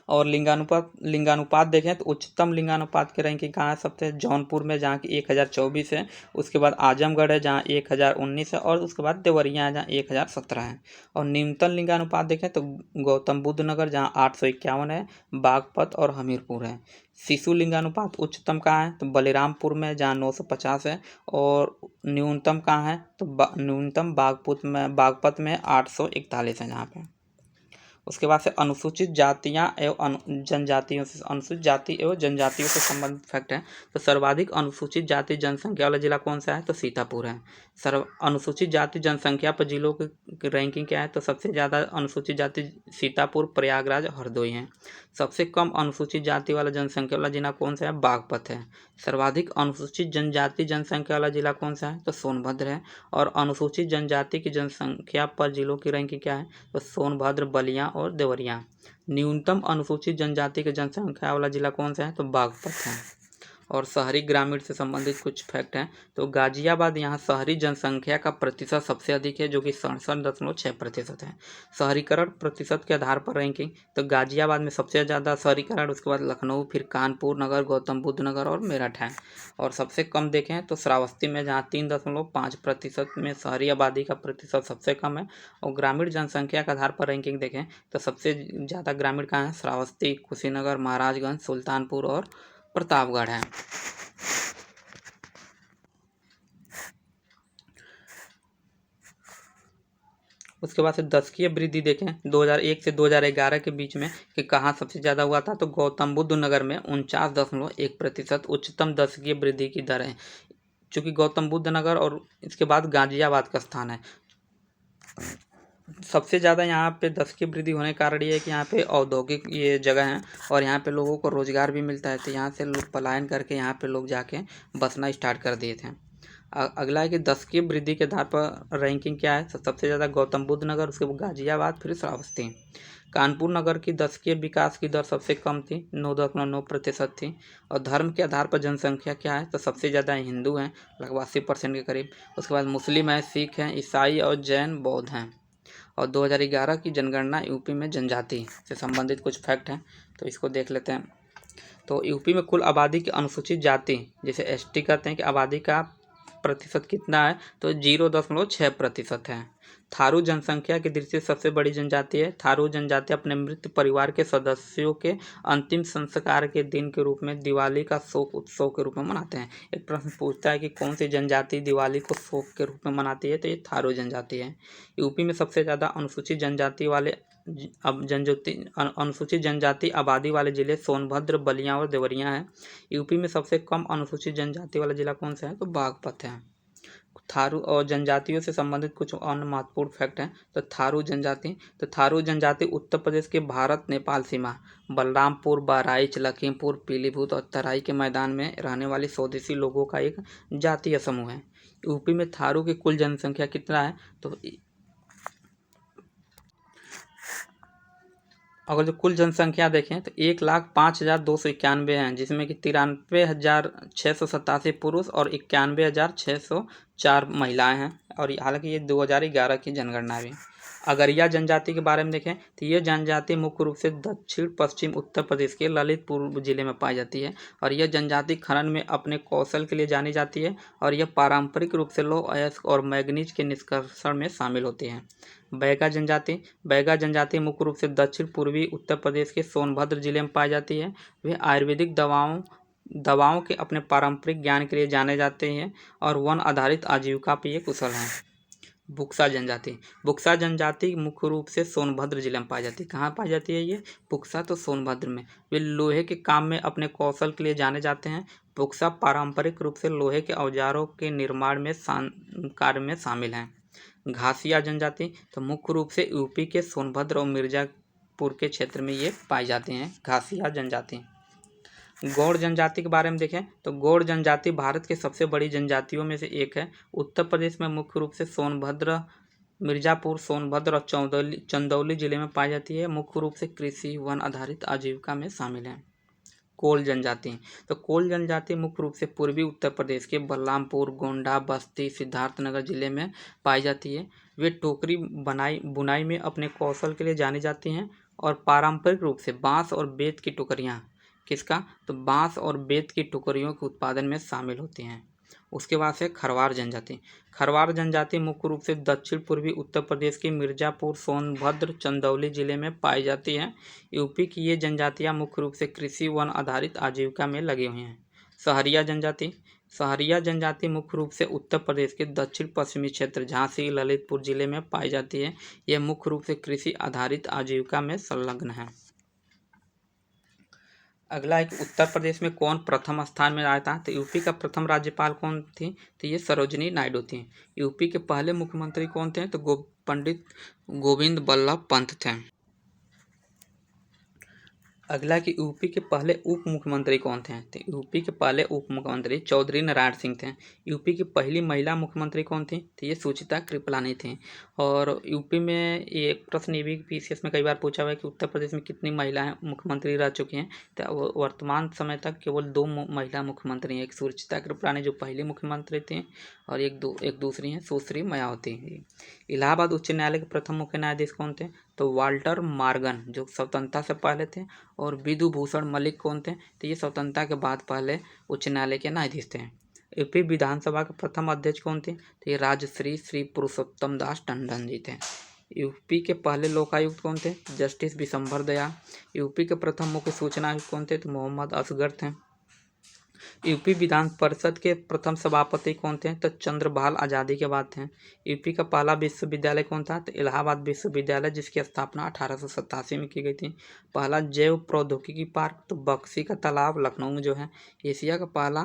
और लिंगानुपात देखें तो उच्चतम लिंगानुपात की रैंकिंग कहाँ है, सबसे जौनपुर में जहाँ की 1024 है। उसके बाद आजमगढ़ है जहाँ 1019 है, और उसके बाद देवरिया है जहाँ 1017 है। और न्यूनतम लिंगानुपात देखें तो गौतम बुद्ध नगर जहाँ 851 है, बागपत और हमीरपुर है। शिशु लिंगानुपात उच्चतम कहाँ है, तो बलिरामपुर में जहाँ 950 है, और न्यूनतम कहाँ है, तो न्यूनतम बागपत में 841 है जहाँ पे। उसके बाद से अनुसूचित जातियां एवं जनजातियों से अनुसूचित जाति एवं जनजातियों से संबंधित फैक्ट है। तो सर्वाधिक अनुसूचित जाति जनसंख्या वाला जिला कौन सा है, तो सीतापुर है। अनुसूचित जाति जनसंख्या पर जिलों की रैंकिंग क्या है, तो सबसे ज़्यादा अनुसूचित जाति सीतापुर, प्रयागराज, हरदोई हैं। सबसे कम अनुसूचित जाति वाला जनसंख्या वाला जिला कौन सा है, बागपत है। सर्वाधिक अनुसूचित जनजाति जनसंख्या वाला जिला कौन सा है, तो सोनभद्र है। और अनुसूचित जनजाति की जनसंख्या पर जिलों की रैंकिंग क्या है, तो सोनभद्र, बलिया और देवरिया। न्यूनतम अनुसूचित जनजाति की जनसंख्या वाला जिला कौन सा है, तो बागपत है। और शहरी ग्रामीण से संबंधित कुछ फैक्ट हैं। तो गाजियाबाद यहाँ शहरी जनसंख्या का प्रतिशत सबसे अधिक है, जो कि 67.6% है। शहरीकरण प्रतिशत के आधार पर रैंकिंग, तो गाजियाबाद में सबसे ज़्यादा शहरीकरण, उसके बाद लखनऊ, फिर कानपुर नगर, गौतम बुद्ध नगर और मेरठ है। और सबसे कम देखें तो श्रावस्ती में जहाँ 3.5% में शहरी आबादी का प्रतिशत सबसे कम है। और ग्रामीण जनसंख्या के आधार पर रैंकिंग देखें तो सबसे ज़्यादा ग्रामीण कहाँ है, श्रावस्ती, कुशीनगर, महाराजगंज, सुल्तानपुर और प्रतापगढ़ है। उसके बाद से दशकीय वृद्धि देखें 2001 से 2011 के बीच में कि कहाँ सबसे ज़्यादा हुआ था, तो गौतम बुद्ध नगर में 49.1% उच्चतम दशकीय वृद्धि की दर है। चूँकि गौतम बुद्ध नगर और इसके बाद गाजियाबाद का स्थान है। सबसे ज़्यादा यहाँ पे दशकीय वृद्धि होने का कारण ये है कि यहाँ पे औद्योगिक ये जगह है और यहाँ पे लोगों को रोजगार भी मिलता है, तो यहाँ से लोग पलायन करके यहाँ पे लोग जाके बसना स्टार्ट कर दिए थे। अगला है कि दशकीय वृद्धि के आधार पर रैंकिंग क्या है, तो सबसे ज़्यादा गौतम बुद्ध नगर, उसके बाद गाजियाबाद, फिर श्रावस्ती। कानपुर नगर की दशकीय विकास की दर सबसे कम थी, 9.9% थी। और धर्म के आधार पर जनसंख्या क्या है, तो सबसे ज़्यादा हिंदू हैं, लगभग 80% के करीब। उसके बाद मुस्लिम है, सिख हैं, ईसाई और जैन बौद्ध हैं। और 2011 की जनगणना यूपी में जनजाति से संबंधित कुछ फैक्ट हैं, तो इसको देख लेते हैं। तो यूपी में कुल आबादी की अनुसूचित जाति, जैसे एसटी कहते हैं, कि आबादी का प्रतिशत कितना है, तो 0.6% है। थारू जनसंख्या की दृष्टि से सबसे बड़ी जनजाति है। थारू जनजाति अपने मृत परिवार के सदस्यों के अंतिम संस्कार के दिन के रूप में दिवाली का शोक उत्सव के रूप में मनाते हैं। एक प्रश्न पूछता है कि कौन सी जनजाति दिवाली को शोक के रूप में मनाती है, तो ये थारू जनजाति है। यूपी में सबसे ज़्यादा अनुसूचित जनजाति वाले अनुसूचित जनजाति आबादी वाले जिले सोनभद्र, बलिया और देवरिया हैं। यूपी में सबसे कम अनुसूचित जनजाति वाला जिला कौन सा है, तो बागपत है। थारू और जनजातियों से संबंधित कुछ अन्य महत्वपूर्ण फैक्ट हैं। तो थारू जनजाति उत्तर प्रदेश के भारत नेपाल सीमा, बलरामपुर, बहराइच, लखीमपुर, पीलीभीत और तराई के मैदान में रहने वाले स्वदेशी लोगों का एक जातीय समूह है। यूपी में थारू की कुल जनसंख्या कितना है, तो अगर जो कुल जनसंख्या देखें तो 1,05,291 हैं, जिसमें कि 93,687 पुरुष और 91,604 महिलाएं हैं। और हालांकि ये 2011 की जनगणना भी। अगरिया जनजाति के बारे में देखें तो ये जनजाति मुख्य रूप से दक्षिण पश्चिम उत्तर प्रदेश के ललितपुर जिले में पाई जाती है। और यह जनजाति खनन में अपने कौशल के लिए जानी जाती है और यह पारंपरिक रूप से लौह अयस्क और मैग्नीज के निष्कर्षण में शामिल होती है। बैगा जनजाति मुख्य रूप से दक्षिण पूर्वी उत्तर प्रदेश के सोनभद्र जिले में पाई जाती है। वे आयुर्वेदिक दवाओं के अपने पारंपरिक ज्ञान के लिए जाने जाते हैं और वन आधारित आजीविका पर ये कुशल हैं। बुक्सा जनजाति मुख्य रूप से सोनभद्र जिले में पाई जाती है। कहाँ पाई जाती है ये बुक्सा, तो सोनभद्र में। वे लोहे के काम में अपने कौशल के लिए जाने जाते हैं। बुक्सा पारंपरिक रूप से लोहे के औजारों के निर्माण में कार्य में शामिल हैं। घासिया जनजाति तो मुख्य रूप से यूपी के सोनभद्र और मिर्जापुर के क्षेत्र में ये पाई जाते हैं, घासिया जनजाति। गौड़ जनजाति के बारे में देखें तो गौड़ जनजाति भारत के सबसे बड़ी जनजातियों में से एक है। उत्तर प्रदेश में मुख्य रूप से सोनभद्र मिर्ज़ापुर, सोनभद्र और चंदौली जिले में पाई जाती है। मुख्य रूप से कृषि वन आधारित आजीविका में शामिल है। कोल जनजाति, तो कोल जनजाति मुख्य रूप से पूर्वी उत्तर प्रदेश के बलरामपुर, गोंडा, बस्ती, सिद्धार्थनगर जिले में पाई जाती है। वे टोकरी बुनाई में अपने कौशल के लिए जानी जाती हैं और पारंपरिक रूप से बांस और बेत की टोकरियाँ तो बांस और बेत की टोकरियों के उत्पादन में शामिल होती हैं। उसके बाद से खरवार जनजाति। खरवार जनजाति मुख्य रूप से दक्षिण पूर्वी उत्तर प्रदेश के मिर्ज़ापुर, सोनभद्र, चंदौली जिले में पाई जाती है। यूपी की ये जनजातियाँ मुख्य रूप से कृषि वन आधारित आजीविका में लगी हुई हैं। सहरिया जनजाति। सहरिया जनजाति मुख्य रूप से उत्तर प्रदेश के दक्षिण पश्चिमी क्षेत्र झांसी, ललितपुर जिले में पाई जाती है। यह मुख्य रूप से कृषि आधारित आजीविका में संलग्न है। अगला एक, उत्तर प्रदेश में कौन प्रथम स्थान में आया था? तो यूपी का प्रथम राज्यपाल कौन थी? तो ये सरोजिनी नायडू थी। यूपी के पहले मुख्यमंत्री कौन थे? तो पंडित गोविंद बल्लभ पंत थे। अगला कि यूपी के पहले उप मुख्यमंत्री कौन थे? तो यूपी के पहले उप मुख्यमंत्री चौधरी नारायण सिंह थे। यूपी की पहली महिला मुख्यमंत्री कौन थी? तो ये सुचिता कृपलानी थी। और यूपी में ये एक प्रश्न ये भी पीसीएस में कई बार पूछा हुआ है कि उत्तर प्रदेश में कितनी महिलाएं मुख्यमंत्री रह चुकी हैं? तो वर्तमान समय तक केवल 2 महिला मुख्यमंत्री हैं। एक सुचिता कृपलानी जो पहली मुख्यमंत्री थी और एक दूसरी हैं सुश्री मायावती। इलाहाबाद उच्च न्यायालय के प्रथम मुख्य न्यायाधीश कौन थे? तो वाल्टर मॉर्गन जो स्वतंत्रता से पहले थे। और विधु भूषण मलिक कौन थे? तो ये स्वतंत्रता के बाद पहले उच्च न्यायालय के न्यायाधीश थे। यूपी विधानसभा के प्रथम अध्यक्ष कौन थे? तो ये राजश्री श्री पुरुषोत्तम दास टंडन जी थे। यूपी के पहले लोकायुक्त कौन थे? जस्टिस विशंभर दयाल। यूपी के प्रथम मुख्य सूचना आयुक्त कौन थे? तो मोहम्मद असगर थे। यूपी विधान परिषद के प्रथम सभापति कौन थे? तो चंद्रभाल आज़ादी के बाद थे। यूपी का पहला विश्वविद्यालय कौन था? तो इलाहाबाद विश्वविद्यालय जिसकी स्थापना 1887 में की गई थी। पहला जैव प्रौद्योगिकी पार्क तो बक्सी का तालाब लखनऊ में जो है। एशिया का पहला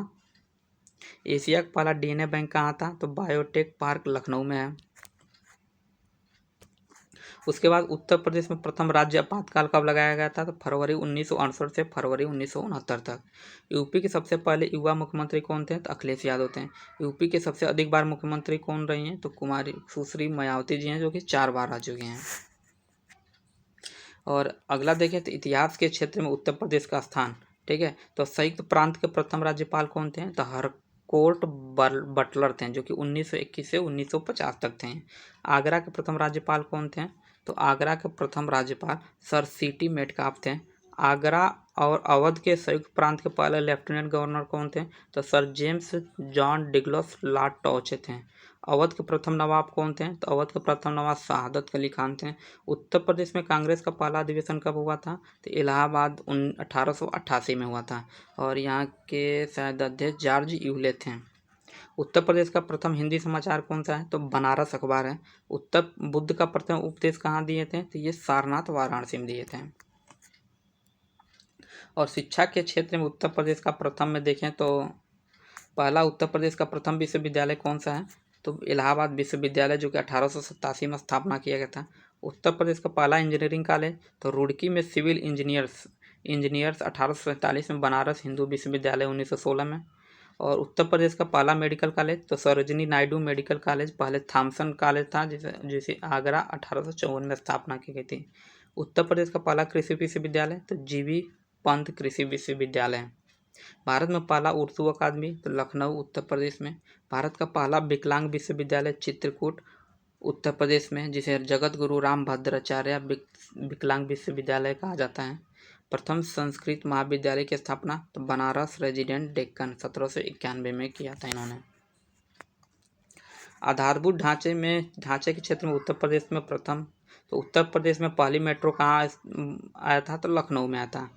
डीएनए बैंक कहाँ था? तो बायोटेक पार्क लखनऊ में है। उसके बाद उत्तर प्रदेश में प्रथम राज्य आपातकाल कब लगाया गया था? तो फरवरी 1968 से फरवरी 1969 तक। यूपी के सबसे पहले युवा मुख्यमंत्री कौन थे? तो अखिलेश यादव थे। यूपी के सबसे अधिक बार मुख्यमंत्री कौन रही हैं? तो कुमारी सुश्री मायावती जी हैं जो कि 4 बार रह चुके हैं। और अगला देखें तो इतिहास के क्षेत्र में उत्तर प्रदेश का स्थान, ठीक है। तो संयुक्त प्रांत के प्रथम राज्यपाल कौन थे? तो हरकोर्ट बटलर थे जो कि 1921 से 1950 तक थे। आगरा के प्रथम राज्यपाल कौन थे? तो आगरा के प्रथम राज्यपाल सर सीटी मेटकाफ थे। आगरा और अवध के संयुक्त प्रांत के पहले लेफ्टिनेंट गवर्नर कौन थे? तो सर जेम्स जॉन डिग्लस लॉर्ड टाउचे थे। अवध के प्रथम नवाब कौन थे? तो अवध के प्रथम नवाब शहादत अली खान थे। उत्तर प्रदेश में कांग्रेस का पहला अधिवेशन कब हुआ था? तो इलाहाबाद 1888 में हुआ था और यहाँ के शायद अध्यक्ष जॉर्ज यूले थे। उत्तर प्रदेश का प्रथम हिंदी समाचार कौन सा है? तो बनारस अखबार है। उत्तर बुद्ध का प्रथम उपदेश कहाँ दिए थे? तो ये सारनाथ वाराणसी में दिए थे। और शिक्षा के क्षेत्र में उत्तर प्रदेश का प्रथम में देखें तो पहला उत्तर प्रदेश का प्रथम विश्वविद्यालय कौन सा है? तो इलाहाबाद विश्वविद्यालय जो कि 1887 में स्थापना किया गया था। उत्तर प्रदेश का पहला इंजीनियरिंग कॉलेज तो रुड़की में सिविल इंजीनियर्स 1847 में। बनारस हिंदू विश्वविद्यालय 1916 में। और उत्तर प्रदेश का पहला मेडिकल कॉलेज तो सरोजिनी नायडू मेडिकल कॉलेज, पहले थॉमसन कॉलेज था जिसे आगरा 1854 में स्थापना की गई थी। उत्तर प्रदेश का पहला कृषि विश्वविद्यालय तो जीबी पंत कृषि विश्वविद्यालय। भारत में पहला उर्दू अकादमी तो लखनऊ उत्तर प्रदेश में। भारत का पहला विकलांग विश्वविद्यालय चित्रकूट उत्तर प्रदेश में जिसे जगत गुरु रामभद्राचार्य विकलांग विश्वविद्यालय कहा जाता है। प्रथम संस्कृत महाविद्यालय की स्थापना तो बनारस रेजिडेंट डेक्कन 1791 में किया था इन्होंने। आधारभूत ढांचे के क्षेत्र में उत्तर प्रदेश में प्रथम तो उत्तर प्रदेश में पहली मेट्रो कहाँ आया था? तो लखनऊ में आया था।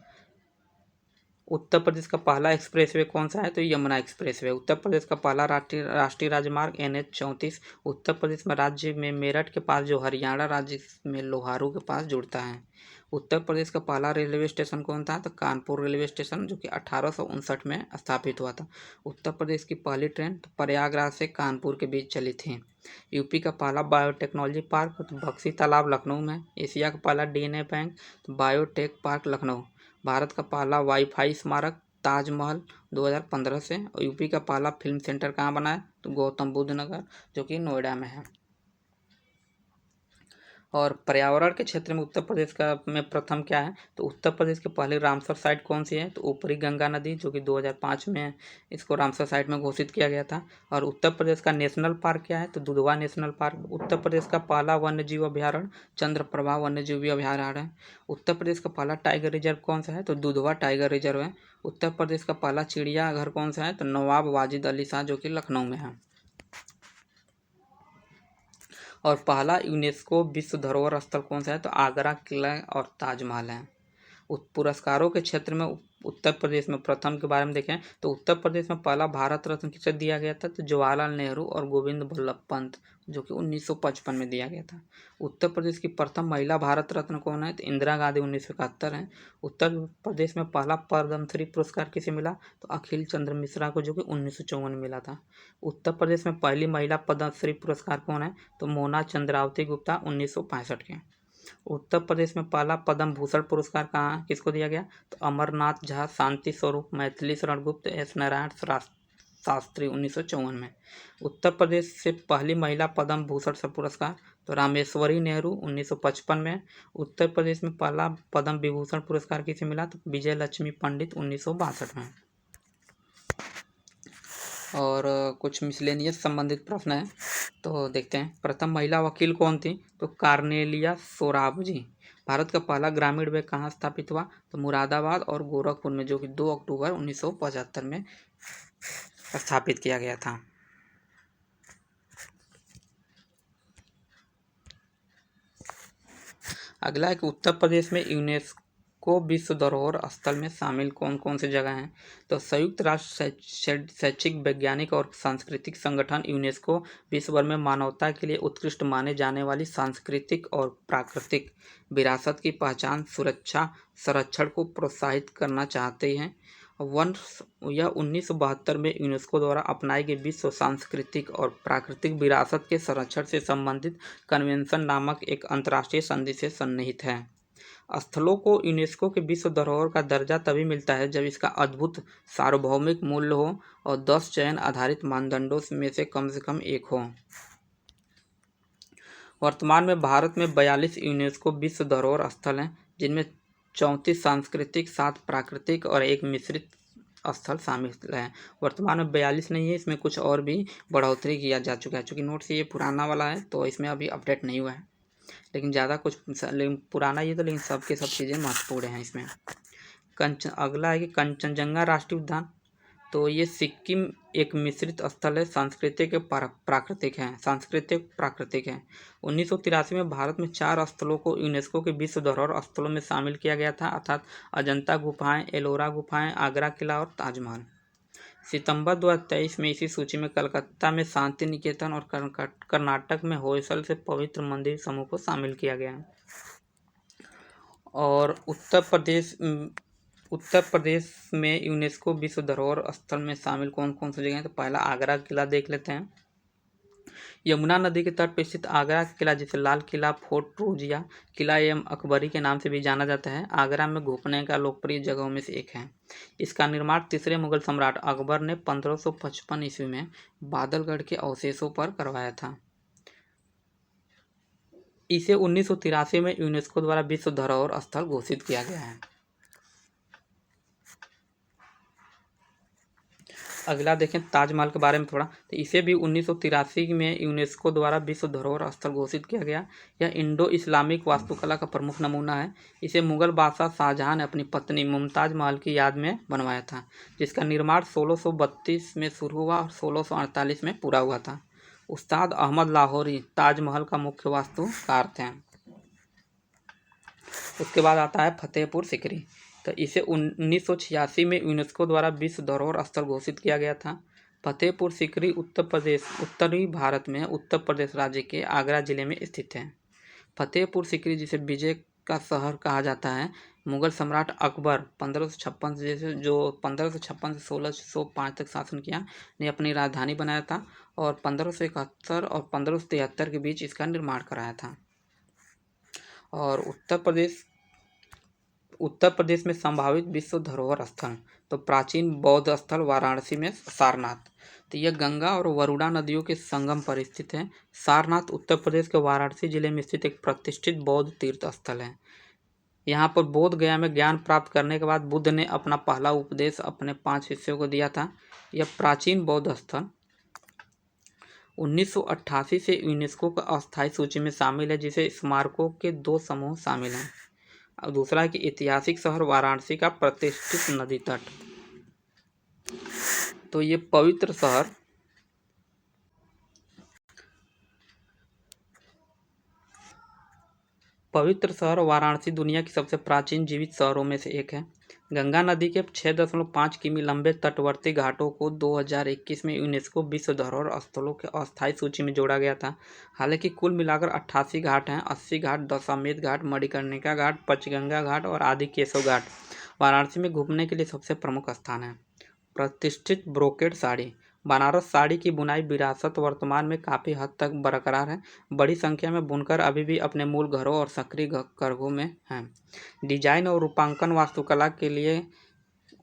उत्तर प्रदेश का पहला एक्सप्रेसवे कौन सा है? तो यमुना एक्सप्रेसवे। उत्तर प्रदेश का पहला राष्ट्रीय राजमार्ग NH 34 उत्तर प्रदेश में राज्य में मेरठ के पास जो हरियाणा राज्य में लोहारू के पास जुड़ता है। उत्तर प्रदेश का पहला रेलवे स्टेशन कौन था? तो कानपुर रेलवे स्टेशन जो कि 1859 में स्थापित हुआ था। उत्तर प्रदेश की पहली ट्रेन तो प्रयागराज से कानपुर के बीच चली थी। यूपी का पहला बायोटेक्नोलॉजी पार्क तो बक्सी तालाब लखनऊ में। एशिया का पहला डीएनए बैंक तो बायोटेक पार्क लखनऊ। भारत का पहला वाईफाई स्मारक ताजमहल 2015 से। और यूपी का पहला फिल्म सेंटर कहाँ बना है? तो गौतम बुद्ध नगर जो कि नोएडा में है। और पर्यावरण के क्षेत्र में उत्तर प्रदेश का में प्रथम क्या है, तो उत्तर प्रदेश की पहली रामसर साइट कौन सी है, तो ऊपरी गंगा नदी, जो कि 2005 में इसको रामसर साइट में घोषित किया गया था। और उत्तर प्रदेश का नेशनल पार्क क्या है, तो दुधवा नेशनल पार्क। उत्तर प्रदेश का पहला वन्य जीव अभ्यारण्य चंद्रप्रभा वन्य जीव अभ्यारण्य है। उत्तर प्रदेश का पहला टाइगर रिजर्व कौन सा है, तो दुधवा टाइगर रिजर्व है। उत्तर प्रदेश का पहला चिड़ियाघर कौन सा है, तो नवाब वाजिद अली शाह, जो कि लखनऊ में है। और पहला यूनेस्को विश्व धरोहर स्थल कौन सा है, तो आगरा किला और ताजमहल है। पुरस्कारों के क्षेत्र में उत्तर प्रदेश में प्रथम के बारे में देखें तो उत्तर प्रदेश में पहला भारत रत्न किसे दिया गया था, तो जवाहरलाल नेहरू और गोविंद बल्लभ पंत, जो कि 1955 में दिया गया था। उत्तर प्रदेश की प्रथम महिला भारत रत्न कौन है, तो इंदिरा गांधी 1971 है। उत्तर प्रदेश में पहला पद्मश्री पुरस्कार किसे मिला, तो अखिल चंद्र मिश्रा को, जो कि 1954 में मिला था। उत्तर प्रदेश में पहली महिला पद्मश्री पुरस्कार कौन है, तो मोना चंद्रावती गुप्ता 1965 के। उत्तर प्रदेश में पहला पद्म भूषण पुरस्कार कहाँ किसको दिया गया, तो अमरनाथ झा, शांति स्वरूप, मैथिली शरण गुप्त, एस नारायण शास्त्री 1954 में। उत्तर प्रदेश से पहली महिला पद्म भूषण पुरस्कार, तो रामेश्वरी नेहरू 1955 में। उत्तर प्रदेश में पहला पद्म विभूषण पुरस्कार किसे मिला, तो विजय लक्ष्मी पंडित 1962 में। और कुछ मिसलेनियस संबंधित प्रश्न है, तो देखते हैं। प्रथम महिला वकील कौन थी, तो कार्नेलिया सोराबजी। भारत का पहला ग्रामीण बैंक कहाँ स्थापित हुआ, तो मुरादाबाद और गोरखपुर में, जो कि 2 अक्टूबर 1975 में स्थापित किया गया था। अगला है कि उत्तर प्रदेश में यूनेस्को विश्व धरोहर स्थल में शामिल कौन कौन सी जगह हैं, तो संयुक्त राष्ट्र शैक्षिक वैज्ञानिक और सांस्कृतिक संगठन यूनेस्को विश्व भर में मानवता के लिए उत्कृष्ट माने जाने वाली सांस्कृतिक और प्राकृतिक विरासत की पहचान, सुरक्षा, संरक्षण को प्रोत्साहित करना चाहते हैं। यह 1972 में यूनेस्को द्वारा अपनाई गई विश्व सांस्कृतिक और प्राकृतिक विरासत के संरक्षण से संबंधित कन्वेंशन नामक एक अंतर्राष्ट्रीय संधि से सन्निहित है। स्थलों को यूनेस्को के विश्व धरोहर का दर्जा तभी मिलता है जब इसका अद्भुत सार्वभौमिक मूल्य हो और 10 चयन आधारित मानदंडों में से कम एक हो। वर्तमान में भारत में 42 यूनेस्को विश्व धरोहर स्थल हैं, जिनमें 34 सांस्कृतिक, 7 प्राकृतिक और 1 मिश्रित स्थल शामिल हैं। वर्तमान में 42 नहीं है, इसमें कुछ और भी बढ़ोतरी किया जा चुका है। चूँकि नोट से ये पुराना वाला है तो इसमें अभी अपडेट नहीं हुआ है, लेकिन ज़्यादा कुछ लेकिन पुराना ये तो, लेकिन सब के सब चीज़ें महत्वपूर्ण हैं इसमें। अगला है कि कंचनजंगा राष्ट्रीय उद्यान, तो ये सिक्किम एक मिश्रित स्थल है, सांस्कृतिक प्राकृतिक है, 1983 में भारत में 4 स्थलों को यूनेस्को के विश्व धरोहर स्थलों में शामिल किया गया था, अर्थात अजंता गुफाएं, एलोरा गुफाएं, आगरा किला और ताजमहल। सितंबर 2023 में इसी सूची में कलकत्ता में शांति निकेतन और कर्नाटक में होयसल से पवित्र मंदिर समूह को शामिल किया गया है। और उत्तर प्रदेश में यूनेस्को विश्व धरोहर स्थल में शामिल कौन कौन सी जगह हैं, तो पहला आगरा किला देख लेते हैं। यमुना नदी के तट पर स्थित आगरा किला, जिसे लाल किला, फोर्ट रोजिया किला एवं अकबरी के नाम से भी जाना जाता है, आगरा में घूमने का लोकप्रिय जगहों में से एक है। इसका निर्माण तीसरे मुगल सम्राट अकबर ने 1555 ईस्वी में बादलगढ़ के अवशेषों पर करवाया था। इसे 1983 में यूनेस्को द्वारा विश्व धरोहर स्थल घोषित किया गया है। अगला देखें ताजमहल के बारे में थोड़ा, तो इसे भी 1983 में यूनेस्को द्वारा विश्व धरोहर स्थल घोषित किया गया। यह इंडो इस्लामिक वास्तुकला का प्रमुख नमूना है। इसे मुगल बादशाह शाहजहां ने अपनी पत्नी मुमताज महल की याद में बनवाया था, जिसका निर्माण 1632 में शुरू हुआ और 1648 में पूरा हुआ था। उस्ताद अहमद लाहौरी ताजमहल का मुख्य वास्तुकार थे। उसके बाद आता है फतेहपुर सिकरी, तो इसे 1986 में यूनेस्को द्वारा विश्व धरोहर स्थल घोषित किया गया था। फतेहपुर सिकरी उत्तर प्रदेश, उत्तरी भारत में उत्तर प्रदेश राज्य के आगरा जिले में स्थित है। फतेहपुर सिकरी, जिसे विजय का शहर कहा जाता है, मुगल सम्राट अकबर 1556 से 1605 तक शासन किया ने अपनी राजधानी बनाया था और 1571 और 1573 के बीच इसका निर्माण कराया था। और उत्तर प्रदेश उत्तर प्रदेश में संभावित विश्व धरोहर स्थल, तो प्राचीन बौद्ध स्थल वाराणसी में सारनाथ। तो यह गंगा और वरुणा नदियों के संगम पर स्थित है। सारनाथ उत्तर प्रदेश के वाराणसी जिले में स्थित एक प्रतिष्ठित बौद्ध तीर्थ स्थल है। यहाँ पर बोध गया में ज्ञान प्राप्त करने के बाद बुद्ध ने अपना पहला उपदेश अपने 5 शिष्यों को दिया था। यह प्राचीन बौद्ध स्थल 1988 से यूनेस्को का अस्थायी सूची में शामिल है, जिसे स्मारकों के 2 समूह शामिल हैं। और दूसरा है कि ऐतिहासिक शहर वाराणसी का प्रतिष्ठित नदी तट। तो ये पवित्र शहर वाराणसी दुनिया की सबसे प्राचीन जीवित शहरों में से एक है। गंगा नदी के 6.5 किमी लंबे तटवर्ती घाटों को 2021 में यूनेस्को विश्व धरोहर स्थलों के अस्थायी सूची में जोड़ा गया था। हालांकि कुल मिलाकर 88 घाट हैं। 80 घाट, दशाश्वमेध घाट, मणिकर्णिका घाट, पंचगंगा घाट और आदि केशव घाट वाराणसी में घूमने के लिए सबसे प्रमुख स्थान है। प्रतिष्ठित ब्रोकेड साड़ी। बनारस साड़ी की बुनाई विरासत वर्तमान में काफ़ी हद तक बरकरार है। बड़ी संख्या में बुनकर अभी भी अपने मूल घरों और सक्रिय करघों में हैं। डिजाइन और रूपांकन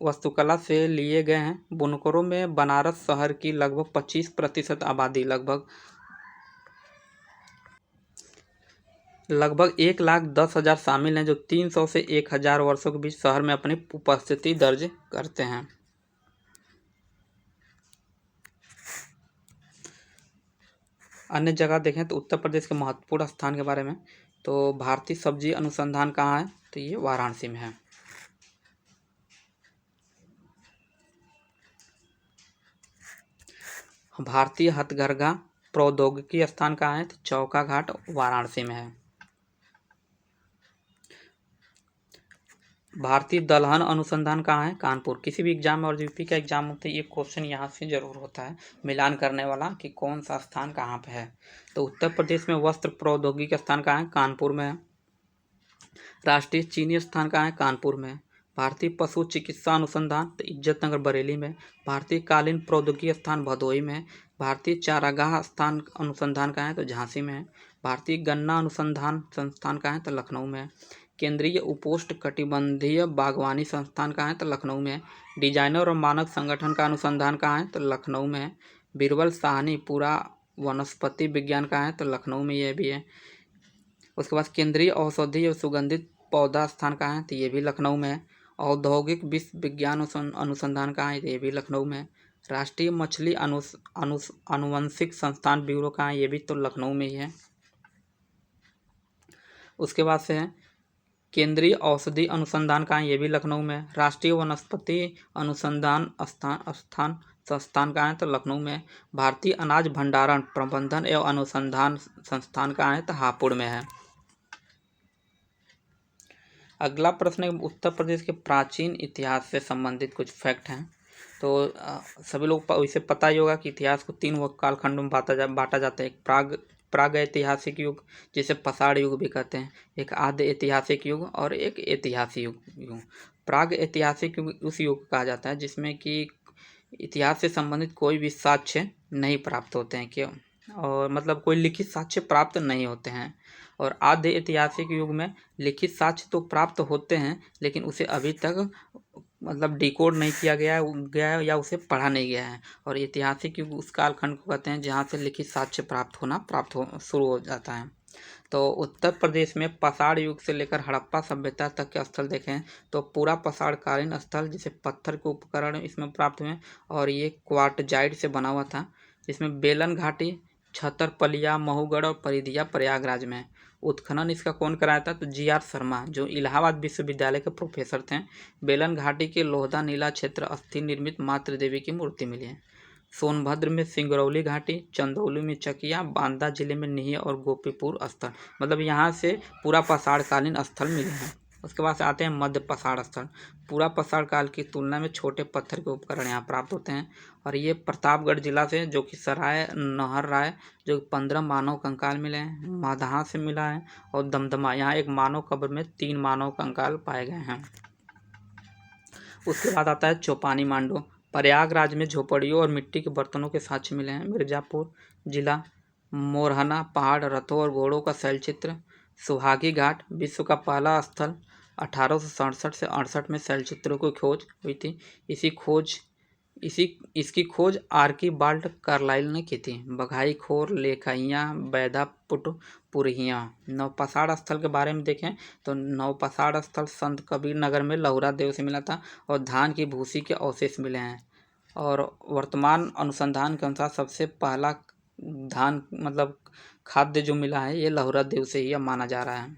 वास्तुकला से लिए गए हैं। बुनकरों में बनारस शहर की लगभग 25% आबादी लगभग 1,10,000 शामिल हैं, जो 300 से 1,000 वर्षों के बीच शहर में अपनी उपस्थिति दर्ज करते हैं। अन्य जगह देखें तो उत्तर प्रदेश के महत्वपूर्ण स्थान के बारे में, तो भारतीय सब्जी अनुसंधान कहाँ है, तो ये वाराणसी में है। भारतीय हथकरघा प्रौद्योगिकी स्थान कहाँ है, तो चौका घाट वाराणसी में है। भारतीय दलहन अनुसंधान कहाँ है, कानपुर। किसी भी एग्जाम में और यूपी का एग्जाम होते ये क्वेश्चन यहाँ से जरूर होता है, मिलान करने वाला कि कौन सा स्थान कहाँ पे है। तो उत्तर प्रदेश में वस्त्र प्रौद्योगिकी स्थान कहाँ है, कानपुर में है। राष्ट्रीय चीनी स्थान कहाँ है, कानपुर में है। भारतीय पशु चिकित्सा अनुसंधान तो इज्जतनगर बरेली में। भारतीय कालीन प्रौद्योगिकी स्थान भदोही में है। भारतीय चारागाह स्थान अनुसंधान कहाँ है, तो झांसी में है। भारतीय गन्ना अनुसंधान संस्थान कहाँ है, तो लखनऊ में है। केंद्रीय उपोष्ण कटिबंधीय बागवानी संस्थान कहाँ है, तो लखनऊ में है। डिजाइनर और मानक संगठन का अनुसंधान कहाँ है, तो लखनऊ में है। बीरबल साहनी पूरा वनस्पति विज्ञान कहाँ है, तो लखनऊ में यह भी है। उसके बाद केंद्रीय औषधि और सुगंधित पौधा स्थान कहाँ है, तो ये भी लखनऊ में है। औद्योगिक विश्व विज्ञान अनुसंधान कहाँ है, तो ये भी लखनऊ में है। राष्ट्रीय मछली अनुवंशिक संस्थान ब्यूरो कहाँ है, ये भी तो लखनऊ में ही है। उसके बाद से है केंद्रीय औषधि अनुसंधान कहाँ है, ये भी लखनऊ में है। राष्ट्रीय वनस्पति अनुसंधान संस्थान कहाँ है, तो लखनऊ में है। भारतीय अनाज भंडारण प्रबंधन एवं अनुसंधान संस्थान कहाँ है, तो हापुड़ में है। अगला प्रश्न है उत्तर प्रदेश के प्राचीन इतिहास से संबंधित कुछ फैक्ट हैं। तो सभी लोग इसे पता ही होगा कि इतिहास को 3 कालखंडों में बांटा जाता है। एक प्राग ऐतिहासिक युग, जिसे पसाड़ युग भी कहते हैं, एक आद्य ऐतिहासिक युग और एक ऐतिहासिक युग। प्राग ऐतिहासिक युग उस युग कहा जाता है जिसमें कि इतिहास से संबंधित कोई भी साक्ष्य नहीं प्राप्त होते हैं, क्यों, और मतलब कोई लिखित साक्ष्य प्राप्त नहीं होते हैं। और आद्य ऐतिहासिक युग में लिखित साक्ष्य तो प्राप्त होते हैं, लेकिन उसे अभी तक मतलब डिकोड नहीं किया गया है या उसे पढ़ा नहीं गया है। और ऐतिहासिक युग उस कालखंड को कहते हैं जहाँ से लिखित साक्ष्य प्राप्त हो शुरू हो जाता है। तो उत्तर प्रदेश में पसाड़ युग से लेकर हड़प्पा सभ्यता तक के स्थल देखें तो पूरा पसाड़कालीन स्थल, जिसे पत्थर के उपकरण इसमें प्राप्त हुए और ये क्वार्टजाइट से बना हुआ था, जिसमें बेलन घाटी, छतरपलिया, महूगढ़ और परिधिया प्रयागराज में। उत्खनन इसका कौन कराया था, तो GR शर्मा, जो इलाहाबाद विश्वविद्यालय के प्रोफेसर थे। बेलन घाटी के लोहदा नीला क्षेत्र अस्थि निर्मित मातृ देवी की मूर्ति मिली है। सोनभद्र में सिंगरौली घाटी, चंदौली में चकिया, बांदा जिले में निही और गोपीपुर स्थल, मतलब यहाँ से पूरा पसाड़कालीन स्थल मिले हैं। उसके बाद से आते हैं मध्य पसाड़ स्थल। पूरा पसाड़ काल की तुलना में छोटे पत्थर के उपकरण यहाँ प्राप्त होते हैं। और ये प्रतापगढ़ जिला से, जो कि सराय नहर राय, जो 15 मानव कंकाल मिले हैं, माधहा से मिला है, और दमदमा, यहाँ एक मानव कब्र में 3 मानव कंकाल पाए गए हैं। उसके बाद आता है चौपानी मांडो। प्रयागराज में झोपड़ियों और मिट्टी के बर्तनों के साक्ष्य मिले हैं। मिर्जापुर जिला, मोरहना पहाड़, रथों और घोड़ों का शैलचित्र। सुहागी घाट, विश्व का पहला स्थल 1867 से 68 में शैलचित्रों की खोज हुई थी। इसकी खोज आर्कीबाल्ड कार्लाइल ने की थी। बघाई खोर, लेखइयाँ, बैधा पुरहियाँ। नवपसाड़ स्थल के बारे में देखें तो नवपसाड़ स्थल संत कबीर नगर में लहुरा देव से मिला था और धान की भूसी के अवशेष मिले हैं। और वर्तमान अनुसंधान के अनुसार सबसे पहला धान मतलब खाद्य जो मिला है ये लहुरा देव से ही अब माना जा रहा है।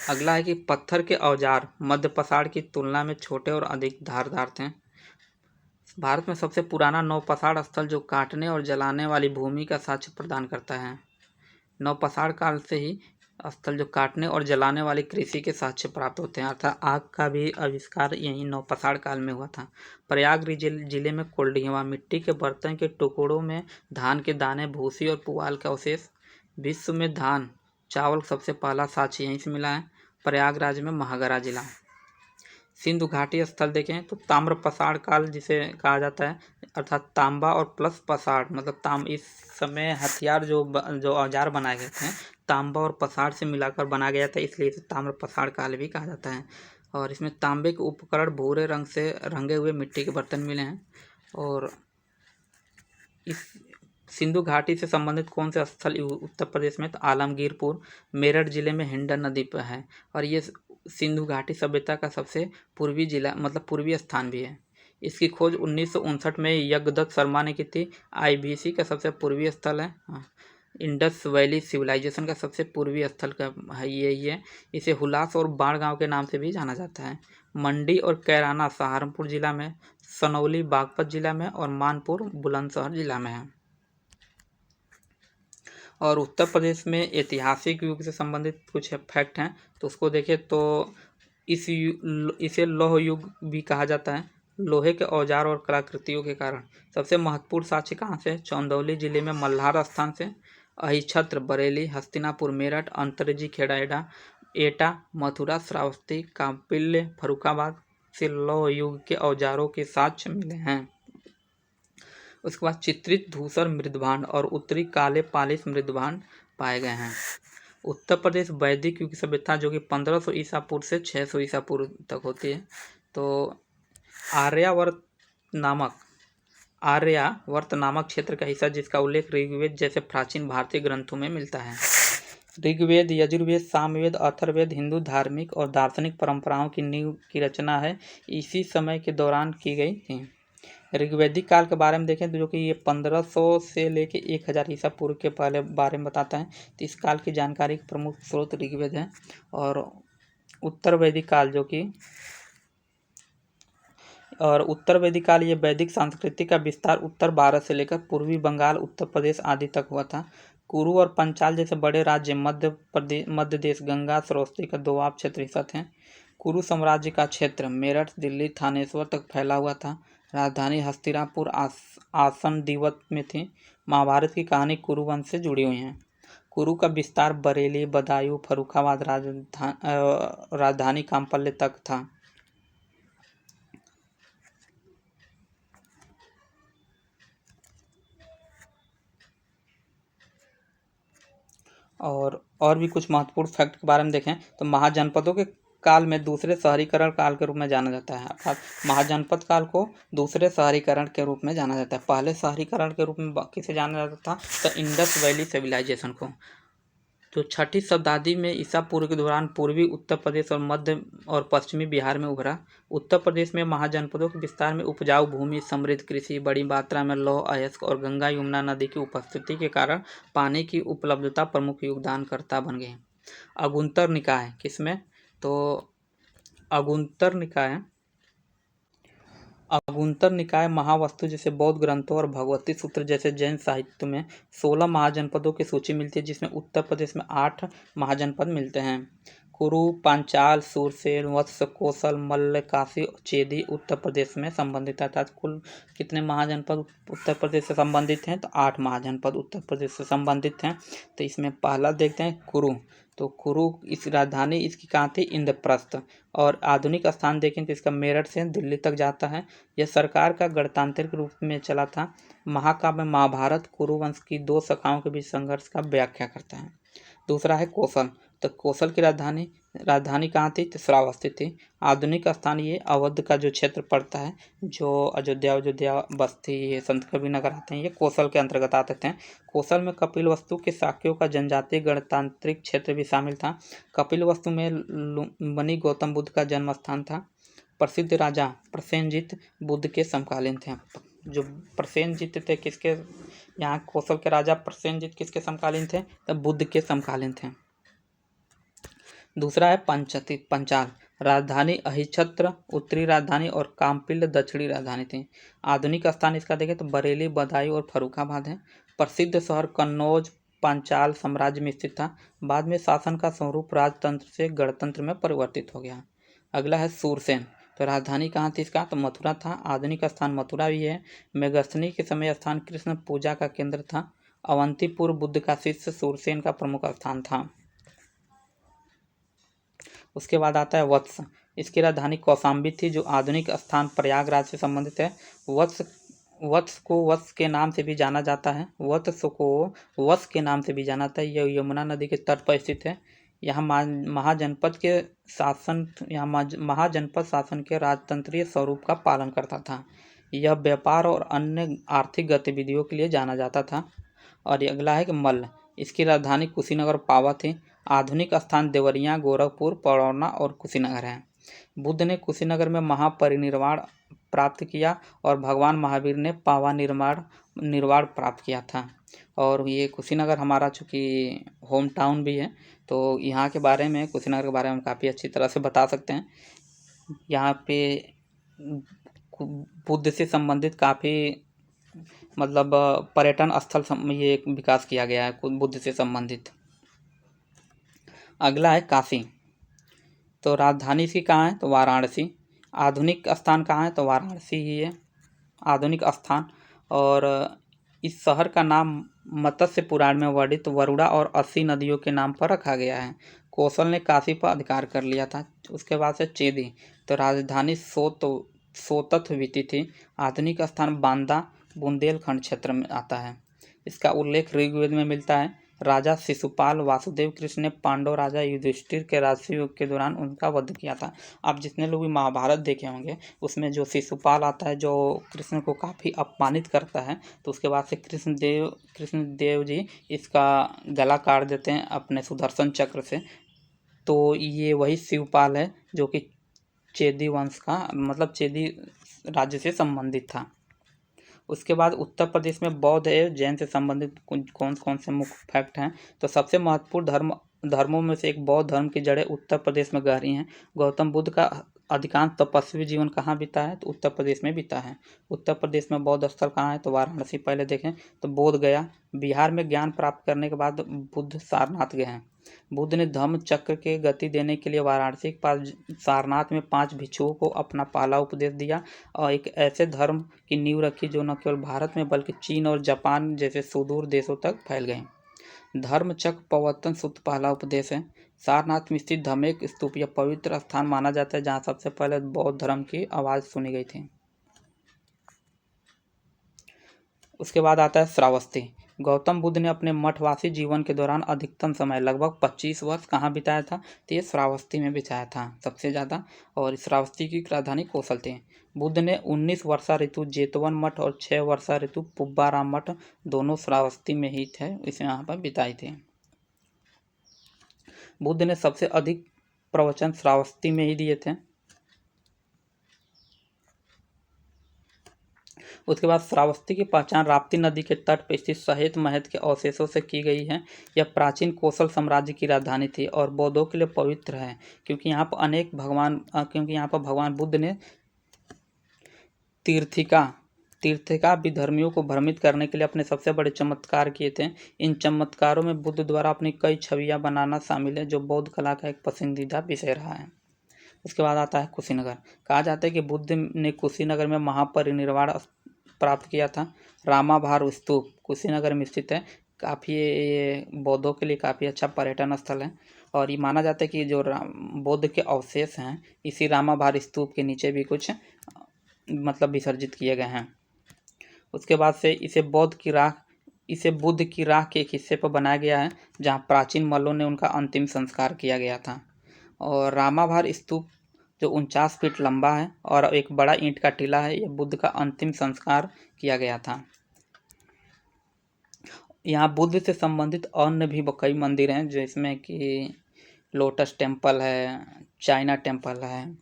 अगला है कि पत्थर के औजार मध्य पसाड़ की तुलना में छोटे और अधिक धारदार थे। भारत में सबसे पुराना नवपसाड़ स्थल जो काटने और जलाने वाली भूमि का साक्ष्य प्रदान करता है। नवपसाड़ काल से ही स्थल जो काटने और जलाने वाली कृषि के साक्ष्य प्राप्त होते हैं, अर्थात आग का भी आविष्कार यही नवपसाड़ काल में हुआ था। प्रयागराज जिले में कोल्डिहवा मिट्टी के बर्तन के टुकड़ों में धान के दाने, भूसी और पुआल के अवशेष। विश्व में धान चावल सबसे पहला साक्ष्य यहीं से मिला है, प्रयागराज में महागरा जिला। सिंधु घाटी स्थल देखें तो ताम्र पसाड़ काल जिसे कहा जाता है, अर्थात तांबा और प्लस पसाड़ मतलब इस समय हथियार जो औजार बनाए गए थे तांबा और पसाड़ से मिलाकर बना गया था, इसलिए इसे ताम्र पसाड़ काल भी कहा जाता है। और इसमें तांबे के उपकरण भूरे रंग से रंगे हुए मिट्टी के बर्तन मिले हैं। और इस सिंधु घाटी से संबंधित कौन से स्थल उत्तर प्रदेश में, तो आलमगीरपुर मेरठ जिले में हिंडन नदी पर है और ये सिंधु घाटी सभ्यता का सबसे पूर्वी जिला मतलब पूर्वी स्थान भी है। इसकी खोज 1959 में यज्ञदत्त शर्मा ने की थी। आईबीसी का सबसे पूर्वी स्थल है। इंडस वैली सिविलाइजेशन का सबसे पूर्वी स्थल का है यही है। इसे हुलास और बाढ़ गांव के नाम से भी जाना जाता है। मंडी और कैराना सहारनपुर जिला में, सनौली बागपत जिला में और मानपुर बुलंदशहर जिला में है। और उत्तर प्रदेश में ऐतिहासिक युग से संबंधित कुछ फैक्ट हैं तो उसको देखें तो इसे लौह युग भी कहा जाता है। लोहे के औजार और कलाकृतियों के कारण सबसे महत्वपूर्ण साक्ष्य कहाँ से, चंदौली जिले में मल्हार स्थान से। अहिछत्र, बरेली, हस्तिनापुर, मेरठ, अंतरजी, खेड़ा, एटा, मथुरा, श्रावस्ती, कांपिल्य, फर्रुखाबाद से लौह युग के औजारों के साक्ष्य मिले हैं। उसके बाद चित्रित धूसर मृदभांड और उत्तरी काले पालिश मृदभांड पाए गए हैं। उत्तर प्रदेश वैदिक युग की सभ्यता जो कि 1500 ईसा पूर्व से 600 ईसा पूर्व तक होती है। तो आर्यावर्त नामक क्षेत्र का हिस्सा जिसका उल्लेख ऋग्वेद जैसे प्राचीन भारतीय ग्रंथों में मिलता है। ऋग्वेद, यजुर्वेद, सामवेद, अथर्ववेद हिंदू धार्मिक और दार्शनिक परंपराओं की नींव की रचना है, इसी समय के दौरान की गई थी। ऋग्वैदिक काल के बारे में देखें तो जो कि ये 1500 से लेके 1000 ईसा पूर्व के पहले बारे में बताता है। तो इस काल की जानकारी का प्रमुख स्रोत ऋग्वेद है। और उत्तर वैदिक काल ये वैदिक संस्कृति का विस्तार उत्तर भारत से लेकर पूर्वी बंगाल, उत्तर प्रदेश आदि तक हुआ था। कुरु और पंचाल जैसे बड़े राज्य मध्य देश, गंगा, सरस्वती का दोआब क्षेत्र हिस्सा थे। कुरु साम्राज्य का क्षेत्र मेरठ, दिल्ली, थानेश्वर तक फैला हुआ था। राजधानी हस्तिनापुर आसनदीवत में थी। महाभारत की कहानी कुरु वंश से जुड़ी हुई है। कुरु का विस्तार बरेली, बदायूं, फर्रुखाबाद, राजधानी कांपल्य तक था। और भी कुछ महत्वपूर्ण फैक्ट के बारे में देखें तो महाजनपदों के काल में दूसरे शहरीकरण काल के रूप में जाना जाता है, अर्थात महाजनपद काल को दूसरे शहरीकरण के रूप में जाना जाता है। पहले शहरीकरण के रूप में किसे जाना जाता था, तो इंडस वैली सिविलाइजेशन को। तो 6ठी शताब्दी में ईसा पूर्व के दौरान पूर्वी उत्तर प्रदेश और मध्य और पश्चिमी बिहार में उभरा। उत्तर प्रदेश में महाजनपदों के विस्तार में उपजाऊ भूमि, समृद्ध कृषि, बड़ी मात्रा में लौह अयस्क और गंगा यमुना नदी की उपस्थिति के कारण पानी की उपलब्धता प्रमुख योगदानकर्ता बन गए। अगुंतर निकाय किसमें, तो अगुंतर निकाय महावस्तु जैसे बौद्ध ग्रंथों और भगवती सूत्र जैसे जैन साहित्य में 16 महाजनपदों की सूची मिलती है, जिसमें उत्तर प्रदेश में 8 महाजनपद मिलते हैं। कुरु, पांचाल, सूरसेन, वत्स, कौशल, मल्ल, काशी, चेदी उत्तर प्रदेश में संबंधित है। अर्थात कुल कितने महाजनपद उत्तर प्रदेश से संबंधित हैं, तो 8 महाजनपद उत्तर प्रदेश से संबंधित हैं। तो इसमें पहला देखते हैं कुरु। तो कुरु इस राजधानी इसकी कहाँ थी, इंद्रप्रस्थ। और आधुनिक स्थान देखें तो इसका मेरठ से दिल्ली तक जाता है। यह सरकार का गणतांत्रिक रूप में चला था। महाकाव्य महाभारत कुरु वंश की 2 शाखाओं के बीच संघर्ष का व्याख्या करता है। दूसरा है कौशल। तो कौशल की राजधानी कहाँ थी? तो श्रावस्ती थी। आधुनिक स्थान ये अवध का जो क्षेत्र पड़ता है, जो अयोध्या बस्ती, ये संत कबीर नगर आते हैं, ये कौशल के अंतर्गत आते थे। कौशल में कपिलवस्तु के शाक्यों का जनजातीय गणतांत्रिक क्षेत्र भी शामिल था। कपिलवस्तु में बनी गौतम बुद्ध का जन्म स्थान था। प्रसिद्ध राजा प्रसेनजीत बुद्ध के समकालीन थे। जो प्रसेनजीत थे किसके, यहाँ कौशल के राजा प्रसेनजीत किसके समकालीन थे? तो बुद्ध के समकालीन थे। दूसरा है पंचाल। राजधानी अहिच्छत्र उत्तरी राजधानी और कामपिल्ल दक्षिणी राजधानी थी। आधुनिक स्थान इसका देखें तो बरेली, बदायूं और फर्रुखाबाद है। प्रसिद्ध शहर कन्नौज पांचाल साम्राज्य में स्थित था। बाद में शासन का स्वरूप राजतंत्र से गणतंत्र में परिवर्तित हो गया। अगला है सूरसेन। तो राजधानी कहाँ थी इसका? तो मथुरा था। आधुनिक स्थान मथुरा भी है। मेघसनी के समय स्थान कृष्ण पूजा का केंद्र था। अवंतीपुर बुद्ध का शिष्य सूरसेन का प्रमुख स्थान था। उसके बाद आता है वत्स। इसकी राजधानी कौशाम्बी थी, जो आधुनिक स्थान प्रयागराज से संबंधित है। वत्स को वत्स के नाम से भी जाना जाता है। वत्स को वत्स के नाम से भी जाना जाता है। यह यमुना नदी के तट पर स्थित है। यहाँ महाजनपद शासन के राजतंत्रीय स्वरूप का पालन करता था। यह व्यापार और अन्य आर्थिक गतिविधियों के लिए जाना जाता था। और अगला है कि मल्ल। इसकी राजधानी कुशीनगर पावा थी। आधुनिक स्थान देवरिया, गोरखपुर, पड़ौना और कुशीनगर है। बुद्ध ने कुशीनगर में महापरिनिर्वाण प्राप्त किया और भगवान महावीर ने पावा निर्वाण प्राप्त किया था। और ये कुशीनगर हमारा चूँकि होम टाउन भी है, तो यहाँ के बारे में, कुशीनगर के बारे में हम काफ़ी अच्छी तरह से बता सकते हैं। यहाँ पे बुद्ध से संबंधित काफ़ी मतलब पर्यटन स्थल ये विकास किया गया है बुद्ध से संबंधित। अगला है काशी। तो राजधानी इसकी कहाँ है? तो वाराणसी। आधुनिक स्थान कहाँ है? तो वाराणसी ही है आधुनिक स्थान। और इस शहर का नाम मत्स्य पुराण में वर्णित वरुणा और 80 नदियों के नाम पर रखा गया है। कौशल ने काशी पर अधिकार कर लिया था। उसके बाद से चेदी। तो राजधानी सोतथविति थी। आधुनिक स्थान बांदा बुंदेलखंड क्षेत्र में आता है। इसका उल्लेख ऋग्वेद में मिलता है। राजा शिशुपाल वासुदेव कृष्ण ने पांडव राजा युधिष्ठिर के राजसी युग के दौरान उनका वध किया था। आप जितने लोग भी महाभारत देखे होंगे, उसमें जो शिशुपाल आता है, जो कृष्ण को काफ़ी अपमानित करता है, तो उसके बाद से कृष्णदेव जी इसका गला काट देते हैं अपने सुदर्शन चक्र से। तो ये वही शिवपाल है जो कि चेदी वंश का मतलब चेदी राज्य से संबंधित था। उसके बाद उत्तर प्रदेश में बौद्ध एवं जैन से संबंधित कौन कौन से मुख्य फैक्ट हैं? तो सबसे महत्वपूर्ण धर्मों में से एक बौद्ध धर्म की जड़ें उत्तर प्रदेश में गहरी हैं। गौतम बुद्ध का अधिकांश तपस्वी जीवन कहाँ बीता है? तो उत्तर प्रदेश में बीता है। उत्तर प्रदेश में बौद्ध स्थल कहाँ है? तो वाराणसी। पहले देखें तो बोध गया। बिहार में ज्ञान प्राप्त करने के बाद बुद्ध सारनाथ गए हैं। बुद्ध ने धम्म चक्र के गति देने के लिए वाराणसी के पास सारनाथ में 5 भिक्षुओं को अपना पहला उपदेश दिया और एक ऐसे धर्म की नींव रखी जो न केवल भारत में बल्कि चीन और जापान जैसे सुदूर देशों तक फैल गए। धर्म चक्र प्रवर्तन सूत्र पहला उपदेश है। सारनाथ में स्थित धम्मेक स्तूप यह पवित्र स्थान माना जाता है जहाँ सबसे पहले बौद्ध धर्म की आवाज़ सुनी गई थी। उसके बाद आता है श्रावस्ती। गौतम बुद्ध ने अपने मठवासी जीवन के दौरान अधिकतम समय लगभग 25 वर्ष कहाँ बिताया था? तो ये श्रावस्ती में बिताया था सबसे ज़्यादा। और श्रावस्ती की राजधानी कौशल थी। बुद्ध ने 19 वर्षा ऋतु जेतवन मठ और 6 वर्षा ऋतु पुब्बाराम मठ दोनों श्रावस्ती में ही थे, इसे यहाँ पर बिताई थी। बुद्ध ने सबसे अधिक प्रवचन श्रावस्ती में ही दिए थे। उसके बाद श्रावस्ती की पहचान राप्ती नदी के तट पर स्थित सहेत महत के अवशेषों से की गई है। यह प्राचीन कौशल साम्राज्य की राजधानी थी और बौद्धों के लिए पवित्र है, क्योंकि यहाँ पर भगवान बुद्ध ने तीर्थिका विधर्मियों को भ्रमित करने के लिए अपने सबसे बड़े चमत्कार किए थे। इन चमत्कारों में बुद्ध द्वारा अपनी कई छवियां बनाना शामिल है, जो बौद्ध कला का एक पसंदीदा विषय रहा है। उसके बाद आता है कुशीनगर। कहा जाता है कि बुद्ध ने कुशीनगर में महापरिनिर्वाण प्राप्त किया था। रामाभार स्तूप कुशीनगर में स्थित है। काफ़ी ये बौद्धों के लिए काफ़ी अच्छा पर्यटन स्थल है। और ये माना जाता है कि जो बौद्ध के अवशेष हैं इसी रामाभार स्तूप के नीचे भी कुछ मतलब विसर्जित किए गए हैं। उसके बाद से इसे बौद्ध की राख इसे बुद्ध की राह के एक हिस्से पर बनाया गया है, जहाँ प्राचीन मल्लों ने उनका अंतिम संस्कार किया गया था। और रामाभार स्तूप जो 49 फीट लंबा है और एक बड़ा ईंट का टीला है, यह बुद्ध का अंतिम संस्कार किया गया था। यहाँ बुद्ध से संबंधित अन्य भी कई मंदिर हैं, जिसमें कि लोटस टेम्पल है, चाइना टेम्पल है।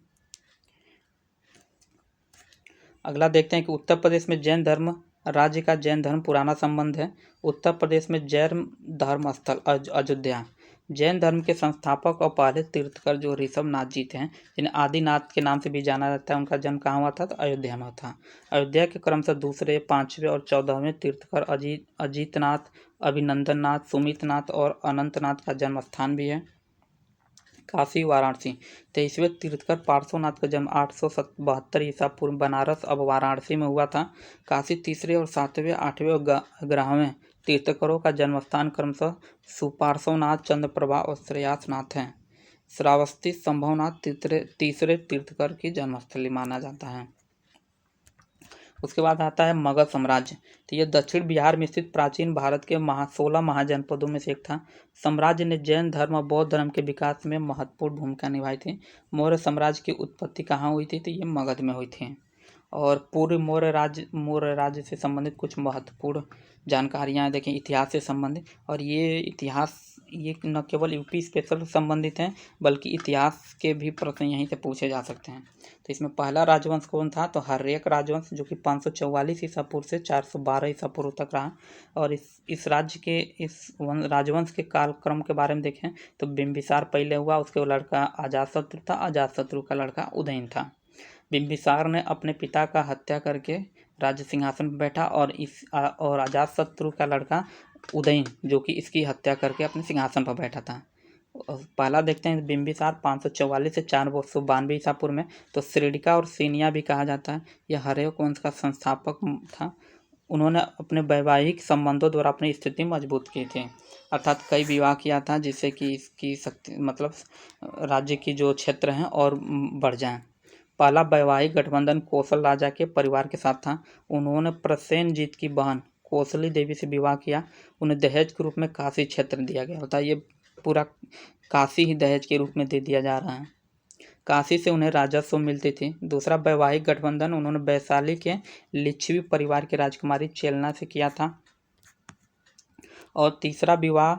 अगला देखते हैं कि उत्तर प्रदेश में जैन धर्म राज्य का जैन धर्म पुराना संबंध है। उत्तर प्रदेश में जैन धर्म स्थल अयोध्या। जैन धर्म के संस्थापक और पहले तीर्थकर जो ऋषभनाथ जी थे, जिन्हें आदिनाथ के नाम से भी जाना जाता है, उनका जन्म कहाँ हुआ था? तो अयोध्या में था। अयोध्या के क्रमशः दूसरे, 5वें और 14वें तीर्थकर अजीतनाथ, अभिनंदननाथ, सुमितनाथ और अनंतनाथ का जन्म स्थान भी है। काशी वाराणसी। 23वें तीर्थकर पार्श्वनाथ का जन्म 872 ईसा पूर्व बनारस अब वाराणसी में हुआ था। काशी तीसरे और 7वें, 8वें और 11वें तीर्थकरों का जन्मस्थान क्रमशः सुपार्श्वनाथ, चंद्रप्रभा और श्रेयासनाथ हैं। श्रावस्ती संभवनाथ तीसरे तीर्थकर की जन्मस्थली माना जाता है। उसके बाद आता है मगध साम्राज्य। तो यह दक्षिण बिहार में स्थित प्राचीन भारत के 16 महाजनपदों में से एक था। साम्राज्य ने जैन धर्म और बौद्ध धर्म के विकास में महत्वपूर्ण भूमिका निभाई थी। मौर्य साम्राज्य की उत्पत्ति कहाँ हुई थी? तो ये मगध में हुई थी। और पूर्व मौर्य राज्य से संबंधित कुछ महत्वपूर्ण जानकारियाँ देखें इतिहास से संबंधित। और ये इतिहास ये न केवल यूपी स्पेशल संबंधित हैं, बल्कि इतिहास के भी प्रश्न यहीं से पूछे जा सकते हैं। तो इसमें पहला राजवंश कौन था? तो हर्यक राजवंश, जो कि 544 ईसा पूर्व से 412 ईसा पूर्व तक रहा। और इस राजवंश के कालक्रम के बारे में देखें तो बिंबिसार पहले हुआ, उसके लड़का अजातशत्रु था, अजातशत्रु का लड़का उदयन था। बिंबिसार ने अपने पिता का हत्या करके राज्य सिंहासन पर बैठा और अजातशत्रु का लड़का उदयन, जो कि इसकी हत्या करके अपने सिंहासन पर बैठा था। पहला देखते हैं बिंबिसार 544 से 492 ईसा पूर्व में। तो श्रीडिका और सीनिया भी कहा जाता है, यह हर्यक वंश का संस्थापक था। उन्होंने अपने वैवाहिक संबंधों द्वारा अपनी स्थिति मजबूत की थी, अर्थात कई विवाह किया था, जिससे कि इसकी शक्ति मतलब राज्य की जो क्षेत्र हैं और बढ़ जाएं। पहला वैवाहिक गठबंधन कौशल राजा के परिवार के साथ था। उन्होंने प्रसेनजीत की बहन कौशली देवी से विवाह किया। उन्हें दहेज के रूप में काशी क्षेत्र दिया गया होता है। ये पूरा काशी ही दहेज के रूप में दे दिया जा रहा है। काशी से उन्हें राजस्व मिलती थी। दूसरा वैवाहिक गठबंधन उन्होंने वैशाली के लिच्छवी परिवार की राजकुमारी चेलना से किया था। और तीसरा विवाह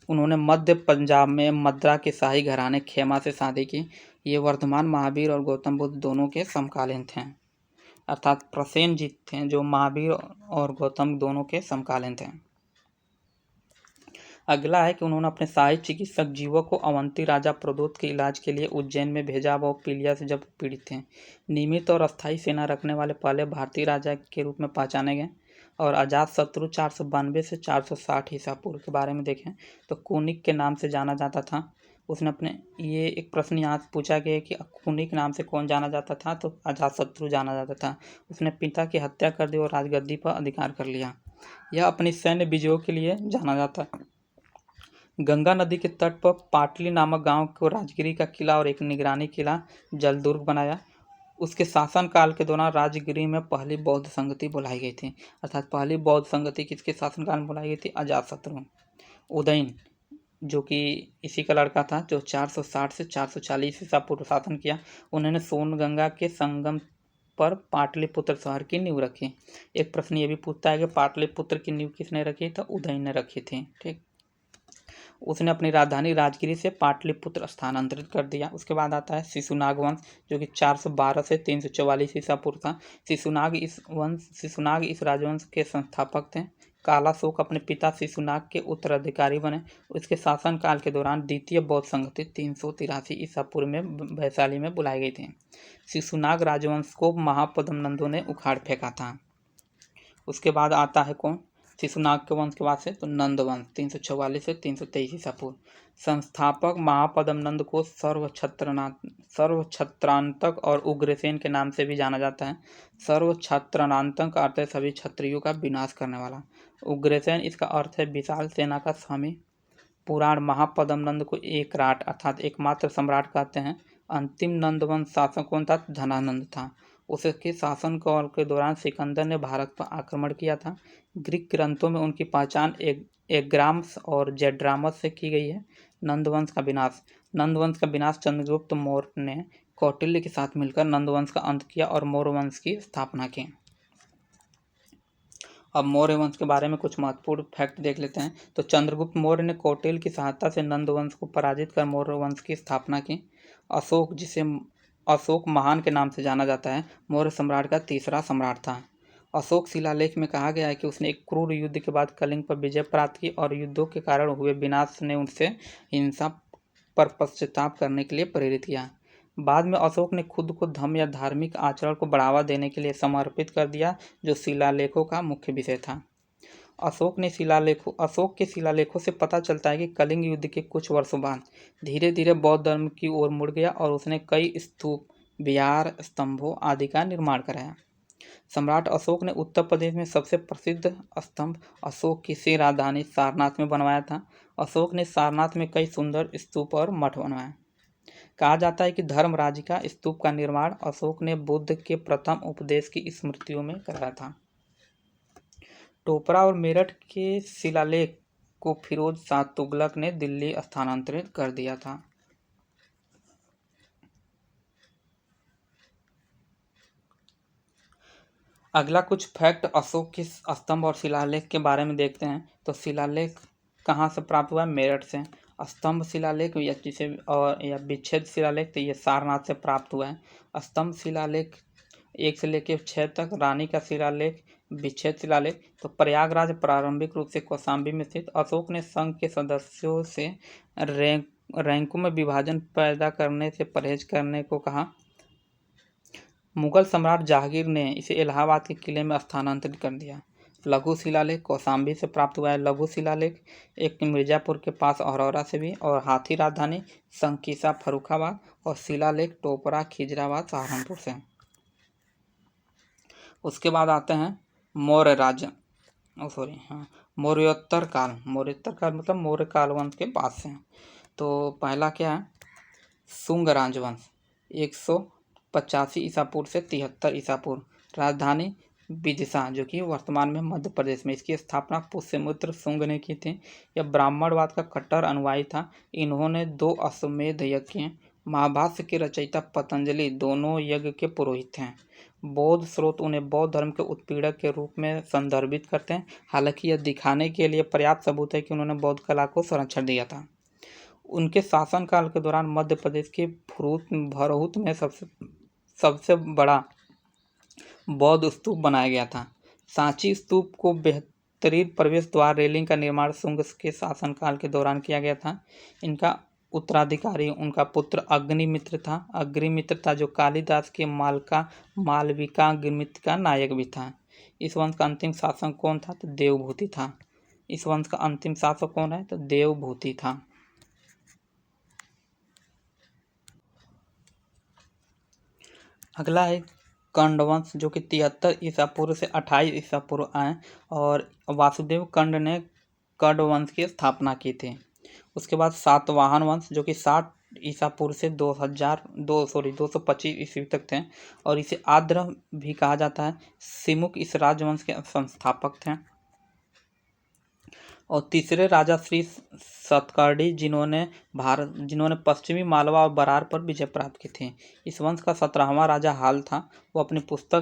उन्होंने मध्य पंजाब में मद्रा के शाही घराने खेमा से शादी की। ये वर्धमान महावीर और गौतम बुद्ध दोनों के समकालीन थे, अर्थात प्रसेनजीत थे जो महावीर और गौतम दोनों के समकालीन थे। अगला है कि उन्होंने अपने शाही चिकित्सक जीवक को अवंती राजा प्रदोत के इलाज के लिए उज्जैन में भेजा। वो पीलिया से जब पीड़ित थे। नियमित और अस्थायी सेना रखने वाले पहले भारतीय राजा के रूप में पहचाने गए। और अजातशत्रु 492 से 460 ईसा पूर्व के बारे में देखें तो कुनिक के नाम से जाना जाता था। उसने अपने ये एक प्रश्न यहाँ पूछा गया कि कुनिक नाम से कौन जाना जाता था? तो अजातशत्रु जाना जाता था। उसने पिता की हत्या कर दी और राजगद्दी पर अधिकार कर लिया। यह अपनी सैन्य विजयों के लिए जाना जाता है। गंगा नदी के तट पर पाटली नामक गांव को राजगिरी का किला और एक निगरानी किला जलदुर्ग बनाया। उसके शासनकाल के दौरान राजगिरी में पहली बौद्ध संगति बुलाई गई थी, अर्थात पहली बौद्ध संगति किसके शासनकाल में बुलाई गई थी? अजातशत्रु। उदयन, जो कि इसी का लड़का था, जो 460 से 440 ईसा पूर्व शासन किया। उन्होंने सोनगंगा के संगम पर पाटलिपुत्र शहर की नींव रखी। एक प्रश्न ये भी पूछता है कि पाटलिपुत्र की नींव किसने रखी? तो उदयन ने रखी थी। ठीक, उसने अपनी राजधानी राजगिरी से पाटलिपुत्र स्थानांतरित कर दिया। उसके बाद आता है शिशुनाग वंश, जो कि 412 से 344 ईसा पूर्व था। शिशुनाग इस राजवंश के संस्थापक थे। कालाशोक अपने पिता शिशुनाग के उत्तराधिकारी बने। उसके शासनकाल के दौरान द्वितीय बौद्ध संगति 383 ईसा पूर्व में वैशाली में बुलाई गई थी। शिशुनाग राजवंश को महापद्म नंदों ने उखाड़ फेंका था। उसके बाद आता है कौन? शिशुनाग के वंश के बाद से तो नंद वंश 344 से 323 ईसा पूर्व। संस्थापक महापद्म नंद को सर्वछत्रांतक और उग्रसेन के नाम से भी जाना जाता है। सर्वछत्रांतक का अर्थ है सभी क्षत्रियों का विनाश करने वाला। उग्रसेन इसका अर्थ है विशाल सेना का स्वामी। पुराण महापद्म नंद को एकराट अर्थात एकमात्र सम्राट कहते हैं। अंतिम नंद वंश शासक कौन था? धनानंद था। उसके शासनकाल के दौरान सिकंदर ने भारत पर आक्रमण किया था। ग्रीक ग्रंथों में उनकी पहचान एग्राम्स और जेड्रामस से की गई है। नंदवंश का विनाश। नंदवंश का विनाश चंद्रगुप्त मौर्य ने कौटिल्य के साथ मिलकर नंदवंश का अंत किया और मौर्य वंश की स्थापना की। अब मौर्य वंश के बारे में कुछ महत्वपूर्ण फैक्ट देख लेते हैं। तो चंद्रगुप्त मौर्य ने कौटिल्य की सहायता से नंद वंश को पराजित कर मौर्य वंश की स्थापना की। अशोक, जिसे अशोक महान के नाम से जाना जाता है, मौर्य सम्राट का तीसरा सम्राट था। अशोक शिलालेख में कहा गया है कि उसने एक क्रूर युद्ध के बाद कलिंग पर विजय प्राप्त की और युद्धों के कारण हुए विनाश ने उनसे हिंसा पर पश्चाताप करने के लिए प्रेरित किया। बाद में अशोक ने खुद को धर्म या धार्मिक आचरण को बढ़ावा देने के लिए समर्पित कर दिया, जो शिलालेखों का मुख्य विषय था। अशोक के शिलालेखों से पता चलता है कि कलिंग युद्ध के कुछ वर्षों बाद धीरे धीरे बौद्ध धर्म की ओर मुड़ गया और उसने कई स्तूप, विहार, स्तंभों आदि का निर्माण कराया। सम्राट अशोक ने उत्तर प्रदेश में सबसे प्रसिद्ध स्तंभ अशोक की से राजधानी सारनाथ में बनवाया था। अशोक ने सारनाथ में कई सुंदर स्तूप और मठ बनवाए। कहा जाता है कि धर्मराज का स्तूप का निर्माण अशोक ने बुद्ध के प्रथम उपदेश की स्मृतियों में कराया था। टोपरा और मेरठ के शिलालेख को फिरोज शाह तुगलक ने दिल्ली स्थानांतरित कर दिया था। अगला कुछ फैक्ट अशोक के स्तंभ और शिलालेख के बारे में देखते हैं। तो शिलालेख कहाँ से प्राप्त हुआ है? मेरठ से। स्तंभ शिलालेख या विच्छेद शिलालेख, तो ये सारनाथ से प्राप्त हुआ है। स्तंभ शिलालेख 1 से लेकर 6 तक, रानी का शिलालेख, विच्छेद शिलालेख। तो प्रयागराज प्रारंभिक रूप से कौशाम्बी में स्थित। अशोक ने संघ के सदस्यों से रैंकों में विभाजन पैदा करने से परहेज करने को कहा। मुगल सम्राट जहांगीर ने इसे इलाहाबाद के किले में स्थानांतरित कर दिया। लघु शिलालेख कौशाम्बी से प्राप्त हुआ है। लघु शिलालेख एक मिर्जापुर के पास अरौरा से भी, और हाथी राजधानी संकीसा फर्रुखाबाद, और शिलालेख टोपरा खिजराबाद सहारनपुर से। उसके बाद आते हैं मौर्य राज्य, मौर्योत्तर काल। मौर्योत्तर काल मतलब मौर्य काल वंश के पास से। तो पहला क्या है? शुंग राजवंश 185 ईसा पूर्व से 73 ईसा पूर्व। राजधानी विदिशा, जो कि वर्तमान में मध्य प्रदेश में। इसकी स्थापना पुष्यमित्र शुंग ने की थी। यह ब्राह्मणवाद का कट्टर अनुयायी था। इन्होंने 2 अश्वमेध यज्ञ किए। महाभाष्य के रचयिता पतंजलि दोनों यज्ञ के पुरोहित थे। बौद्ध स्रोत उन्हें बौद्ध धर्म के उत्पीड़क के रूप में संदर्भित करते हैं। हालांकि यह दिखाने के लिए पर्याप्त सबूत है कि उन्होंने बौद्ध कला को संरक्षण दिया था। उनके शासनकाल के दौरान मध्य प्रदेश के भरहुत में सबसे बड़ा बौद्ध स्तूप बनाया गया था। सांची स्तूप को बेहतरीन प्रवेश द्वार, रेलिंग का निर्माण शुंग के शासनकाल के दौरान किया गया था। इनका उत्तराधिकारी उनका पुत्र अग्निमित्र था, जो कालिदास के मालविकाग्निमित्र का नायक भी था। इस वंश का अंतिम शासक कौन था? तो देवभूति था। इस वंश का अंतिम शासक कौन है? तो देवभूति था। अगला है कंडवंश, जो कि 73 ईसा पूर्व से 28 ईसा पूर्व आए, और वासुदेव कंड ने कण्व वंश की स्थापना की थी। उसके बाद सातवाहन वंश, जो कि 60 ईसा पूर्व से 225 ईस्वी तक थे, और इसे आद्र भी कहा जाता है। सिमुक इस राजवंश के संस्थापक थे। और तीसरे राजा श्री सतकर्णी, जिन्होंने पश्चिमी मालवा और बरार पर विजय प्राप्त की थी। इस वंश का 17वां राजा हाल था। वो अपनी पुस्तक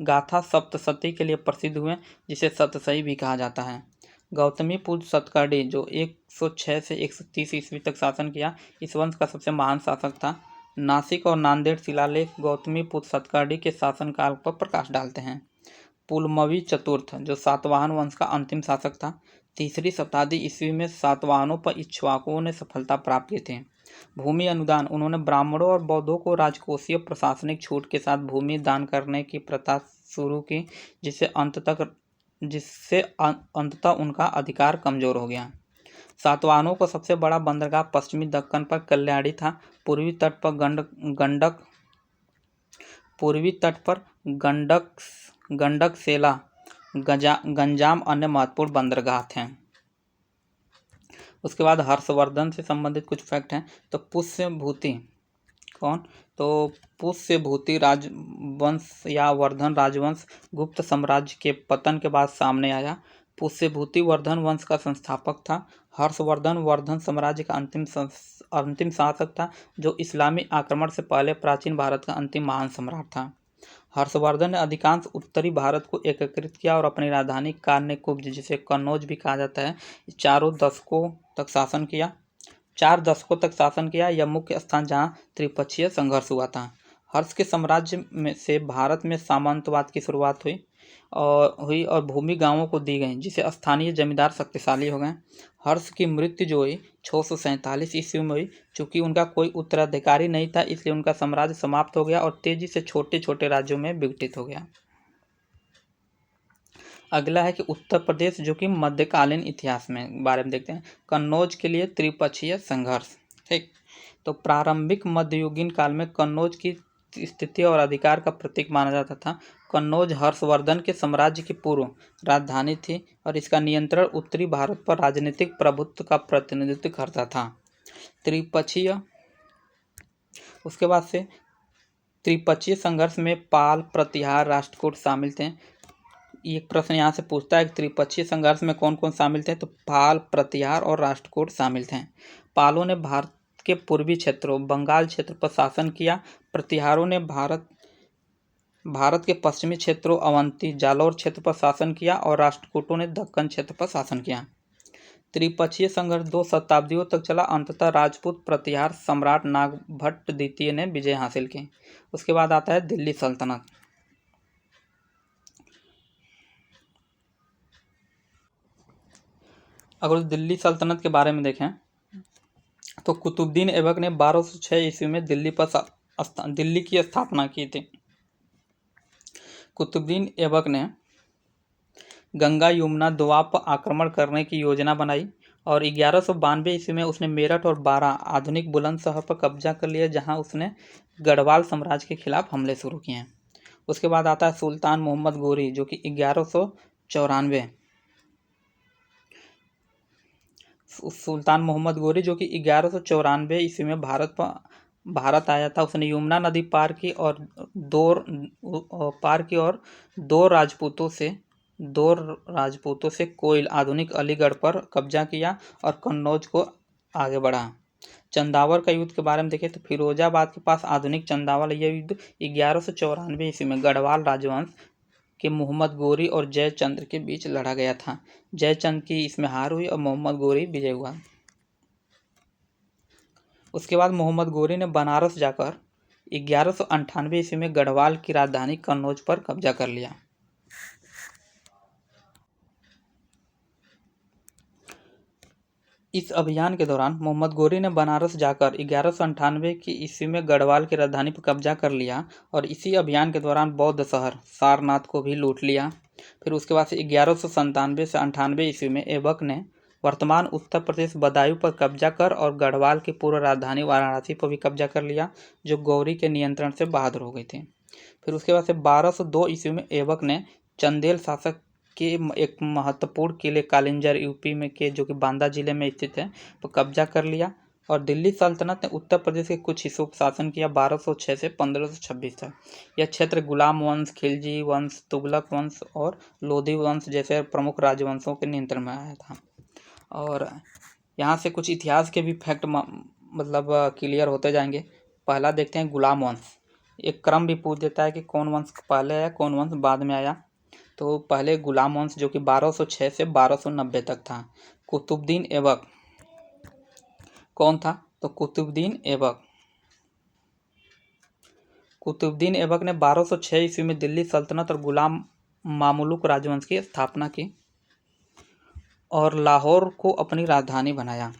गाथा सप्तशती के लिए प्रसिद्ध हुए, जिसे सतसई भी कहा जाता है। गौतमी पुत्र सतकर्णी, जो 106 से 130 ईस्वी तक शासन किया, इस वंश का सबसे महान शासक था। नासिक और नांदेड़ शिलालेख गौतमी पुत्र सतकर्णी के शासनकाल पर प्रकाश डालते हैं। पुलमवी चतुर्थ, जो सातवाहन वंश का अंतिम शासक था, 3री शताब्दी ईस्वी में सातवाहनों पर इक्ष्वाकुओं ने सफलता प्राप्त की थी। भूमि अनुदान, उन्होंने ब्राह्मणों और बौद्धों को राजकोषीय प्रशासनिक छूट के साथ भूमि दान करने की प्रथा शुरू की, जिससे अंततः उनका अधिकार कमजोर हो गया। सातवाहनों का सबसे बड़ा बंदरगाह पश्चिमी दक्कन पर कल्याणी था। पूर्वी तट पर गंडक सेला, गंजाम अन्य महत्वपूर्ण बंदरगाह थे। उसके बाद हर्षवर्धन से संबंधित कुछ फैक्ट हैं। तो पुष्यभूति कौन? तो पुष्य भूति राजवंश या वर्धन राजवंश गुप्त साम्राज्य के पतन के बाद सामने आया। पुष्य भूति वर्धन वंश का संस्थापक था। हर्षवर्धन वर्धन साम्राज्य का अंतिम शासक था, जो इस्लामी आक्रमण से पहले प्राचीन भारत का अंतिम महान सम्राट था। हर्षवर्धन ने अधिकांश उत्तरी भारत को एकीकृत किया और अपनी राजधानी कान्यकुब्ज, जिसे कन्नौज भी कहा जाता है, 4 दशकों तक शासन किया। यह मुख्य स्थान जहां त्रिपक्षीय संघर्ष हुआ था। हर्ष के साम्राज्य में से भारत में सामंतवाद की शुरुआत हुई और भूमि गांवों को दी गई, जिससे स्थानीय जमींदार शक्तिशाली हो गए। हर्ष की मृत्यु जो हुई 647 ईस्वी में हुई। चूंकि उनका कोई उत्तराधिकारी नहीं था, इसलिए उनका साम्राज्य समाप्त हो गया और तेजी से छोटे छोटे राज्यों में विघटित हो गया। अगला है कि उत्तर प्रदेश, जो कि मध्यकालीन इतिहास में बारे में देखते हैं। कन्नौज के लिए त्रिपक्षीय संघर्ष। ठीक, तो प्रारंभिक मध्ययुगीन काल में कन्नौज की स्थिति और अधिकार का प्रतीक माना जाता था। कन्नौज हर्षवर्धन के साम्राज्य की पूर्व राजधानी थी और इसका नियंत्रण उत्तरी भारत पर राजनीतिक प्रभुत्व का प्रतिनिधित्व करता था। त्रिपक्षीय उसके बाद से त्रिपक्षीय संघर्ष में पाल, प्रतिहार, राष्ट्रकूट शामिल थे। एक प्रश्न यहाँ से पूछता है कि त्रिपक्षीय संघर्ष में कौन कौन शामिल थे, तो पाल, प्रतिहार और राष्ट्रकूट शामिल थे। पालों ने भारत के पूर्वी क्षेत्रों बंगाल क्षेत्र पर शासन किया। प्रतिहारों ने भारत के पश्चिमी क्षेत्रों अवंती, जालौर क्षेत्र पर शासन किया और राष्ट्रकूटों ने दक्कन क्षेत्र पर शासन किया। त्रिपक्षीय संघर्ष 2 शताब्दियों तक चला। अंततः राजपूत प्रतिहार सम्राट नागभट्ट द्वितीय ने विजय हासिल की। उसके बाद आता है दिल्ली सल्तनत। अगर दिल्ली सल्तनत के बारे में देखें तो कुतुबुद्दीन ऐबक ने 1206 ईस्वी में दिल्ली की स्थापना की थी। कुतुबुद्दीन ऐबक ने गंगा यमुना दोआब पर आक्रमण करने की योजना बनाई और 1192 ईस्वी में उसने मेरठ और बारा आधुनिक बुलंदशहर पर कब्जा कर लिया, जहां उसने गढ़वाल साम्राज्य के खिलाफ हमले शुरू किए। उसके बाद आता है सुल्तान मोहम्मद गोरी, जो कि 1194 ईस्वी में भारत आया था। उसने यमुना नदी पार की और दो राजपूतों से कोइल आधुनिक अलीगढ़ पर कब्जा किया और कन्नौज को आगे बढ़ा। चंदावर का युद्ध के बारे में देखें तो फिरोजाबाद के पास आधुनिक चंदावल, यह युद्ध 1194 ईस्वी में गढ़वाल राजवंश के मोहम्मद गोरी और जयचंद्र के बीच लड़ा गया था। जयचंद्र की इसमें हार हुई और मोहम्मद गोरी विजय हुआ। उसके बाद मोहम्मद गोरी ने बनारस जाकर 1198 ईस्वी में गढ़वाल की राजधानी कन्नौज पर कब्जा कर लिया। इस अभियान के दौरान मोहम्मद गोरी ने बनारस जाकर 1198 की ईस्वी में गढ़वाल की राजधानी पर कब्जा कर लिया और इसी अभियान के दौरान बौद्ध शहर सारनाथ को भी लूट लिया। फिर उसके बाद से 1197 से 98 ईस्वी में ऐबक ने वर्तमान उत्तर प्रदेश बदायूं पर कब्जा कर और गढ़वाल की पूर्व राजधानी वाराणसी पर भी कब्जा कर लिया, जो गौरी के नियंत्रण से बाहर हो गई थी। फिर उसके बाद से 1202 ईस्वी में ऐबक ने चंदेल शासक के एक महत्वपूर्ण किले कालिंजर यूपी में के, जो कि बांदा जिले में स्थित है, पर कब्जा कर लिया और दिल्ली सल्तनत ने उत्तर प्रदेश के कुछ हिस्सों पर शासन किया 1206 से 1526 तक। यह क्षेत्र गुलाम वंश, खिलजी वंश, तुगलक वंश और लोधी वंश जैसे प्रमुख राजवंशों के नियंत्रण में आया था। और यहाँ से कुछ इतिहास के भी फैक्ट मतलब क्लियर होते जाएंगे। पहला देखते हैं गुलाम वंश। एक क्रम भी पूछ देता है कि कौन वंश पहले आया, कौन वंश बाद में आया। तो पहले गुलाम वंश, जो कि 1206 से 1290 तक था। कुतुबुद्दीन ऐबक कौन था, तो कुतुबुद्दीन ऐबक ने 1206 ईस्वी में दिल्ली सल्तनत और गुलाम मामुलुक राजवंश की स्थापना की और लाहौर को अपनी राजधानी बनाया।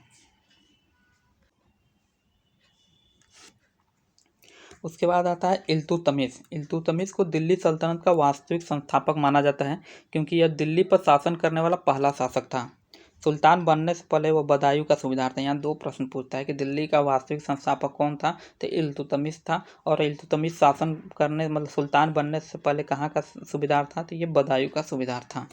उसके बाद आता है इल्तुतमिश। इल्तुतमिश को दिल्ली सल्तनत का वास्तविक संस्थापक माना जाता है, क्योंकि यह दिल्ली पर शासन करने वाला पहला शासक था। सुल्तान बनने से पहले वो बदायूं का सूबेदार था। यहाँ 2 प्रश्न पूछता है कि दिल्ली का वास्तविक संस्थापक कौन था, तो इल्तुतमिश था। और इल्तुतमिश शासन करने मतलब सुल्तान बनने से पहले कहाँ का सूबेदार था, तो ये बदायूं का सूबेदार था।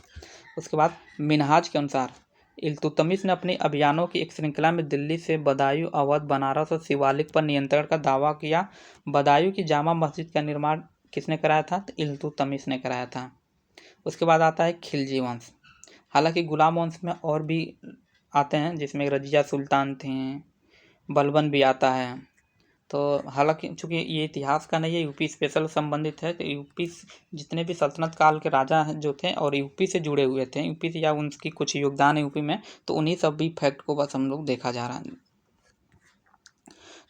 उसके बाद मिनहाज के अनुसार इल्तुतमिश ने अपने अभियानों की एक श्रृंखला में दिल्ली से बदायूं, अवध, बनारस और शिवालिक पर नियंत्रण का दावा किया। बदायूं की जामा मस्जिद का निर्माण किसने कराया था? तो इल्तुतमिश ने कराया था। उसके बाद आता है खिलजी वंश। हालांकि गुलाम वंश में और भी आते हैं, जिसमें रजिया सुल्तान थे, बलबन भी आता है। तो हालांकि चूंकि ये इतिहास का नहीं है, यूपी स्पेशल संबंधित है, तो यूपी जितने भी सल्तनत काल के राजा हैं जो थे और यूपी से जुड़े हुए थे, यूपी से या उनकी कुछ योगदान है यूपी में, तो उन्हीं सब भी फैक्ट को बस हम लोग देखा जा रहा है।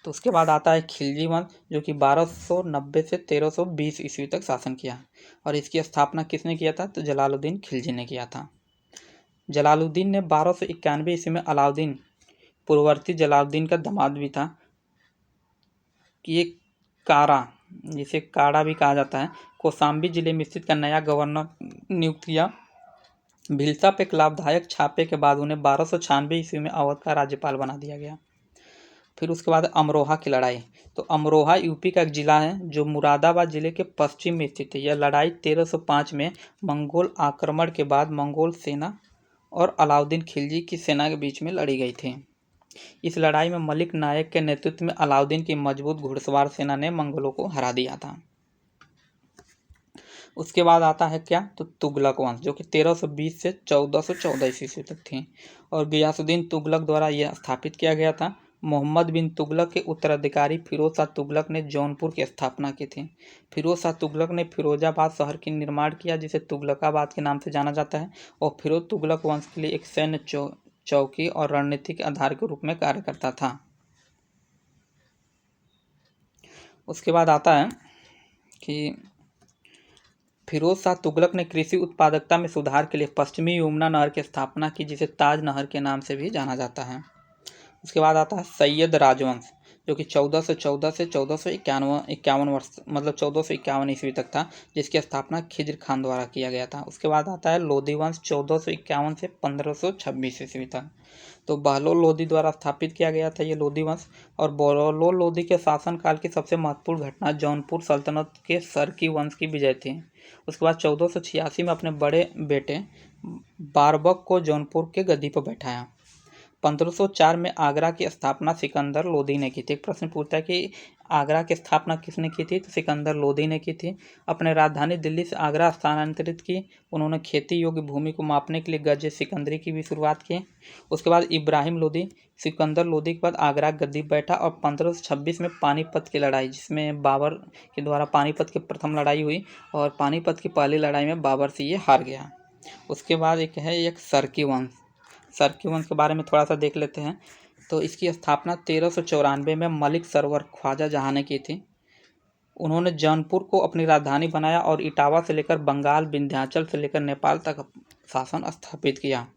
तो उसके बाद आता है खिलजी वंश, जो कि 1290 से 1320 ईस्वी तक शासन किया, और इसकी स्थापना किसने किया था? तो जलालुद्दीन खिलजी ने किया था। जलालुद्दीन ने 1291 ईस्वी में अलाउद्दीन पूर्ववर्ती जलालुद्दीन का दामाद भी था कि ये कारा, जिसे काड़ा भी कहा जाता है, कौशाम्बी जिले में स्थित का नया गवर्नर नियुक्त किया। भिलसा पे एक लाभदायक छापे के बाद उन्हें 1296 ईस्वी में अवध का राज्यपाल बना दिया गया। फिर उसके बाद अमरोहा की लड़ाई। तो अमरोहा यूपी का एक जिला है जो मुरादाबाद जिले के पश्चिम में स्थित है। यह लड़ाई 1305 में मंगोल आक्रमण के बाद मंगोल सेना और अलाउद्दीन खिलजी की सेना के बीच में लड़ी गई थी। इस लड़ाई में मलिक नायक के नेतृत्व में अलाउद्दीन की मजबूत घुड़सवार सेना ने मंगोलों को हरा दिया था। उसके बाद आता है क्या? तो तुगलक वंश, जो कि 1320 से 1414 ईस्वी तक थी और गियासुद्दीन तुगलक द्वारा यह स्थापित किया गया था। मोहम्मद बिन तुगलक के उत्तराधिकारी फिरोज शाह तुगलक ने जौनपुर की स्थापना की थी। फिरोज शाह तुगलक ने फिरोजाबाद शहर की निर्माण किया, जिसे तुगलकाबाद के नाम से जाना जाता है, और फिरोज तुगलक वंश के लिए एक सैन्य चौकी और रणनीतिक आधार के रूप में कार्य करता था। उसके बाद आता है कि फिरोज शाह तुगलक ने कृषि उत्पादकता में सुधार के लिए पश्चिमी यमुना नहर की स्थापना की, जिसे ताज नहर के नाम से भी जाना जाता है। उसके बाद आता है सैयद राजवंश, जो कि 1414 से 1451 वर्ष मतलब 1451 ईस्वी तक था, जिसकी स्थापना खिज्र खान द्वारा किया गया था। उसके बाद आता है लोधी वंश, 1451 से 1526 ईस्वी तक। तो बहलोल लोधी द्वारा स्थापित किया गया था ये लोधी वंश, और बहलोल लोधी के शासनकाल की सबसे महत्वपूर्ण घटना जौनपुर सल्तनत के सरकी वंश की विजय थी। उसके बाद 1486 में अपने बड़े बेटे बारबक को जौनपुर के गद्दी पर बैठाया। 1504 में आगरा की स्थापना सिकंदर लोधी ने की थी। एक प्रश्न पूछता है कि आगरा की स्थापना किसने की थी? तो सिकंदर लोधी ने की थी। अपने राजधानी दिल्ली से आगरा स्थानांतरित की। उन्होंने खेती योग्य भूमि को मापने के लिए गज सिकंदरी की भी शुरुआत की। उसके बाद इब्राहिम लोधी सिकंदर लोधी के बाद आगरा गद्दी बैठा और 1526 में पानीपत की लड़ाई, जिसमें बाबर के द्वारा पानीपत की प्रथम लड़ाई हुई और पानीपत की पहली लड़ाई में बाबर से ये हार गया। उसके बाद एक सरकी वंश, सरकी वंश के बारे में थोड़ा सा देख लेते हैं। तो इसकी स्थापना 1394 में मलिक सरवर ख्वाजा जहाँ ने की थी। उन्होंने जौनपुर को अपनी राजधानी बनाया और इटावा से लेकर बंगाल, विंध्याचल से लेकर नेपाल तक शासन स्थापित किया।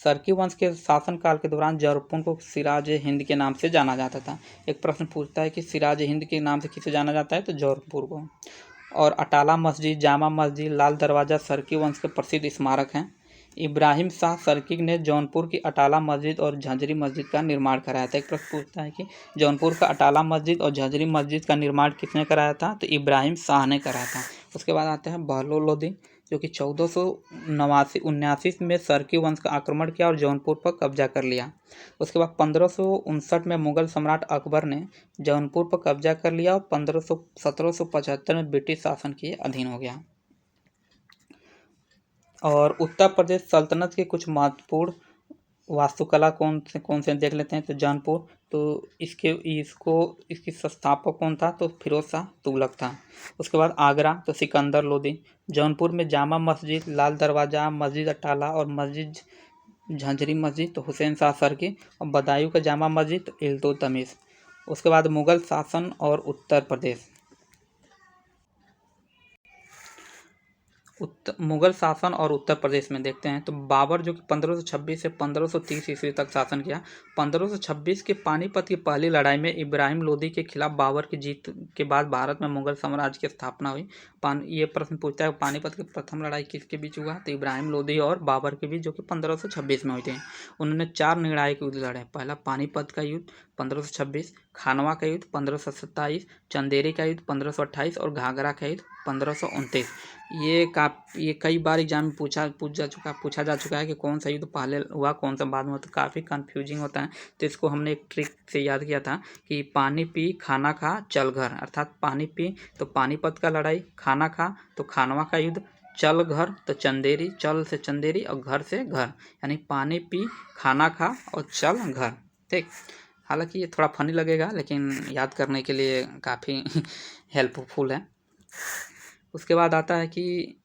सरकी वंश के शासनकाल के दौरान जौनपुर को सिराज हिंद के नाम से जाना जाता था। एक प्रश्न पूछता है कि सिराज हिंद के नाम से किसे जाना जाता है? तो जौनपुर को। और अटाला मस्जिद, जामा मस्जिद, लाल दरवाज़ा सरकी वंश के प्रसिद्ध स्मारक हैं। इब्राहिम शाह सरकी ने जौनपुर की अटाला मस्जिद और झंझरी मस्जिद का निर्माण कराया था। एक प्रश्न पूछता है कि जौनपुर का अटाला मस्जिद और झंझरी मस्जिद का निर्माण किसने कराया था? तो इब्राहिम शाह ने कराया था। उसके बाद आते हैं बहलोल लोधी, जो कि 1479 में सरकी वंश का आक्रमण किया और जौनपुर पर कब्जा कर लिया। उसके बाद 1559 में मुगल सम्राट अकबर ने जौनपुर पर कब्जा कर लिया और 1775 में ब्रिटिश शासन के अधीन हो गया। और उत्तर प्रदेश सल्तनत के कुछ महत्वपूर्ण वास्तुकला कौन से देख लेते हैं। तो जौनपुर, तो इसकी संस्थापक कौन था? तो फिरोज शाह तुगलक था। उसके बाद आगरा, तो सिकंदर लोधी। जौनपुर में जामा मस्जिद, लाल दरवाज़ा, मस्जिद अटाला और मस्जिद झंझरी मस्जिद तो हुसैन शाह सरकी, और बदायूं का जामा मस्जिद तो इल्तुतमिश। उसके बाद मुगल शासन और उत्तर प्रदेश। मुगल शासन और उत्तर प्रदेश में देखते हैं। तो बाबर, जो कि 1526 से 1530 ईस्वी तक शासन किया। 1526 के पानीपत की पहली लड़ाई में इब्राहिम लोदी के खिलाफ बाबर की जीत के बाद भारत में मुगल साम्राज्य की स्थापना हुई। ये प्रश्न पूछता है पानीपत की प्रथम लड़ाई किसके बीच हुआ? तो इब्राहिम लोदी और बाबर के बीच, जो कि 1526 में हुई थी। उन्होंने 4 निर्णायक युद्ध लड़े। पहला पानीपत का युद्ध 1526, खानवा का युद्ध 1527, चंदेरी का युद्ध 1528 और घाघरा का युद्ध 1529। ये कई बार एग्जाम में पूछा जा चुका है कि कौन सा युद्ध पहले हुआ कौन सा बाद में, तो काफ़ी कंफ्यूजिंग होता है। तो इसको हमने एक ट्रिक से याद किया था कि पानी पी खाना खा चल घर, अर्थात पानी पी तो पानीपत का लड़ाई, खाना खा तो खानवा का युद्ध, चल घर तो चंदेरी, चल से चंदेरी और घर से घर, यानी पानी पी खाना खा और चल घर। ठीक, हालांकि ये थोड़ा फनी लगेगा लेकिन याद करने के लिए काफ़ी हेल्पफुल है। उसके बाद आता है कि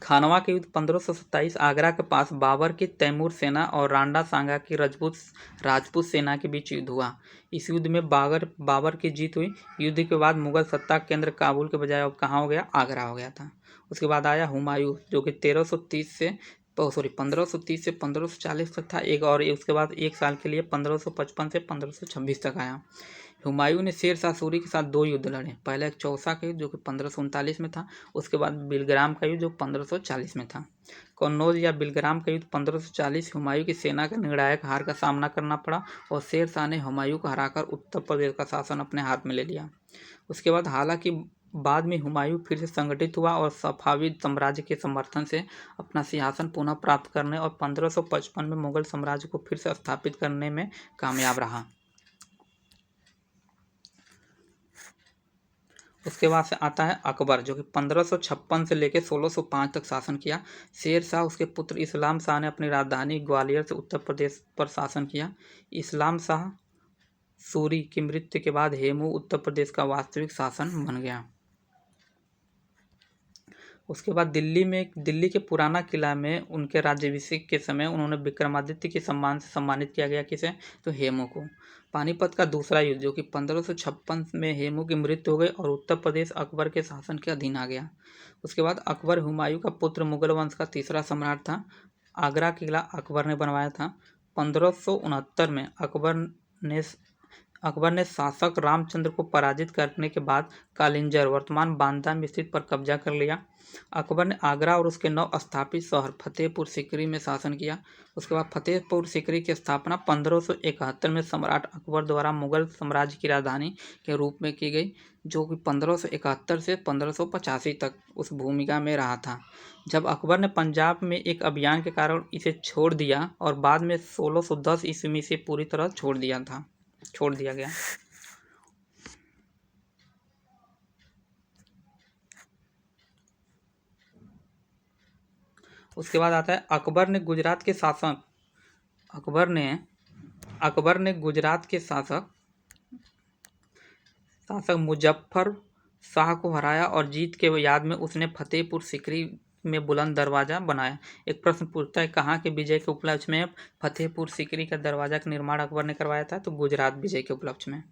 खानवा के युद्ध 1527 आगरा के पास बाबर की तैमूर सेना और रांडा सांगा की राजपूत सेना के बीच युद्ध हुआ। इस युद्ध में बाबर की जीत हुई। युद्ध के बाद मुगल सत्ता केंद्र काबुल के बजाय अब कहाँ हो गया, आगरा हो गया था। उसके बाद आया हुमायूं जो कि 1530 से 1540 तक था, उसके बाद एक साल के लिए 1555 से 1526 तक आया। हुमायूं ने शेर शाह सूरी के साथ 2 युद्ध लड़े। पहले एक चौसा का युद्ध जो कि 1539 में था, उसके बाद बिलग्राम का युद्ध जो 1540 में था। कन्नौज या बिलग्राम का युद्ध 1540 हुमायूं की सेना का निर्णायक हार का सामना करना पड़ा और शेर शाह ने हुमायूं को हराकर उत्तर प्रदेश का शासन अपने हाथ में ले लिया। उसके बाद हालांकि बाद में हुमायूं फिर से संगठित हुआ और सफाविद साम्राज्य के समर्थन से अपना सिंहासन पुनः प्राप्त करने और 1555 में मुगल साम्राज्य को फिर से स्थापित करने में कामयाब रहा। उसके बाद से आता है अकबर जो कि 1556 से लेकर 1605 तक शासन किया। शेर शाह उसके पुत्र इस्लाम शाह ने अपनी राजधानी ग्वालियर से उत्तर प्रदेश पर शासन किया। इस्लाम शाह सूरी की मृत्यु के बाद हेमू उत्तर प्रदेश का वास्तविक शासन बन गया। उसके बाद दिल्ली के पुराना किला में उनके राज्याभिषेक के समय उन्होंने विक्रमादित्य के सम्मान से सम्मानित किया गया। किसे, तो हेमू को। पानीपत का दूसरा युद्ध जो कि 1556 में हेमू की मृत्यु हो गई और उत्तर प्रदेश अकबर के शासन के अधीन आ गया। उसके बाद अकबर हुमायूं का पुत्र मुगल वंश का तीसरा सम्राट था। आगरा किला अकबर ने बनवाया था। 1569 में अकबर ने शासक रामचंद्र को पराजित करने के बाद कालिंजर वर्तमान बांदा में स्थित पर कब्जा कर लिया। अकबर ने आगरा और उसके नव स्थापित शहर फतेहपुर सीकरी में शासन किया। उसके बाद फतेहपुर सीकरी की स्थापना 1571 में सम्राट अकबर द्वारा मुगल साम्राज्य की राजधानी के रूप में की गई, जो कि 1571 से 1585 तक उस भूमिका में रहा था। जब अकबर ने पंजाब में एक अभियान के कारण इसे छोड़ दिया और बाद में 1610 ईस्वी से पूरी तरह छोड़ दिया गया। उसके बाद आता है अकबर ने गुजरात के शासक मुजफ्फर शाह को हराया और जीत के याद में उसने फतेहपुर सीकरी में बुलंद दरवाजा बनाया। एक प्रश्न पूछता है कहाँ के विजय के उपलक्ष्य में फतेहपुर सीकरी का दरवाजा का निर्माण अकबर ने करवाया था, तो गुजरात विजय के उपलक्ष्य में।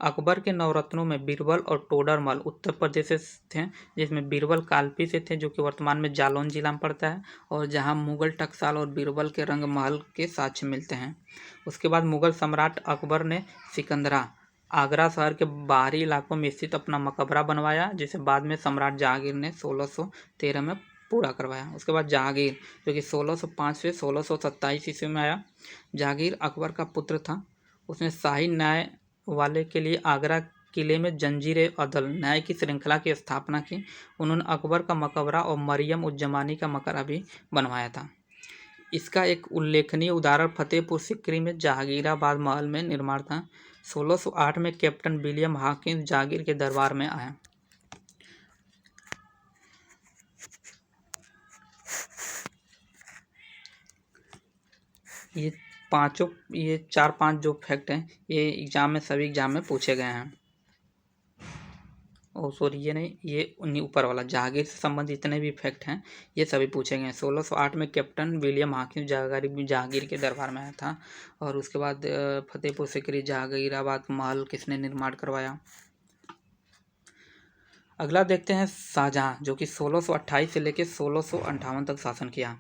अकबर के नवरत्नों में बीरबल और टोडरमल उत्तर प्रदेश से थे, जिसमें बीरबल कालपी से थे जो कि वर्तमान में जालौन जिला में पड़ता है और जहाँ मुगल टकसाल और बीरबल के रंग महल के साक्ष्य मिलते हैं। उसके बाद मुगल सम्राट अकबर ने सिकंदरा आगरा शहर के बाहरी इलाकों में स्थित अपना मकबरा बनवाया, जिसे बाद में सम्राट जहांगीर ने 1613 में पूरा करवाया। उसके बाद जहांगीर जो कि 1605 से 1627 ईस्वी में आया। जहांगीर अकबर का पुत्र था। उसने शाही न्याय वाले के लिए आगरा किले में जंजीर अदल न्याय की श्रृंखला की स्थापना की। उन्होंने अकबर का मकबरा और मरियम उज जमानी का मकबरा भी बनवाया था। इसका एक उल्लेखनीय उदाहरण फतेहपुर सीकरी में जहांगीराबाद महल में निर्माण था। 1608 में कैप्टन विलियम हॉकिंस जहांगीर के दरबार में आया। ये 4-5 जो फैक्ट हैं ये सभी एग्जाम में पूछे गए हैं। ये नहीं, ये ऊपर वाला जहांगीर से संबंधित जितने भी फैक्ट हैं ये सभी पूछे गए हैं। 1608 में कैप्टन विलियम हॉकिंस जहांगीर के दरबार में आया था। और उसके बाद फतेहपुर सीकरी जहांगीराबाद महल किसने निर्माण करवाया। अगला देखते हैं शाहजहां जो कि 1628 से लेकर 1658 तक शासन किया।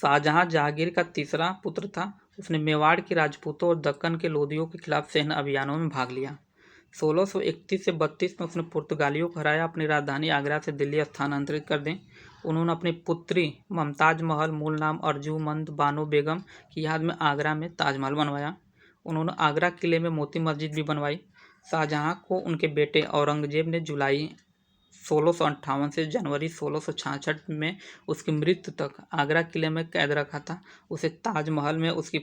शाहजहां जहांगीर का तीसरा पुत्र था। उसने मेवाड़ के राजपूतों और दक्कन के लोदियों के खिलाफ सैन्य अभियानों में भाग लिया। 1631 से 32 में उसने पुर्तगालियों को हराया, अपनी राजधानी आगरा से दिल्ली स्थानांतरित कर दी। उन्होंने अपनी पुत्री मुमताज महल, मूल नाम अर्जुमंद बानो बेगम, की याद में आगरा में ताजमहल बनवाया। उन्होंने आगरा किले में मोती मस्जिद भी बनवाई। शाहजहां को उनके बेटे औरंगजेब ने जुलाई 1658 से जनवरी 1666 में उसकी मृत्यु तक आगरा किले में कैद रखा था। उसे ताजमहल में उसकी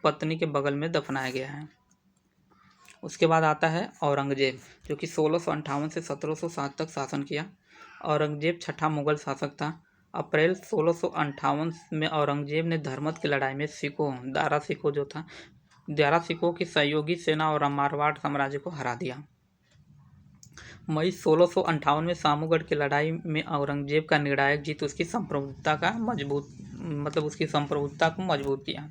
पत्नी के बगल में दफनाया गया है। उसके बाद आता है औरंगजेब, जो कि 1658 से 1707 तक शासन किया। औरंगजेब छठा मुगल शासक था। अप्रैल 1658 में औरंगजेब ने धर्मत की लड़ाई में दारा सिखों की सहयोगी सेना और मारवाड़ साम्राज्य को हरा दिया। मई 1658 में सामूगढ़ की लड़ाई में औरंगजेब का निर्णायक जीत उसकी संप्रभुता को मजबूत किया।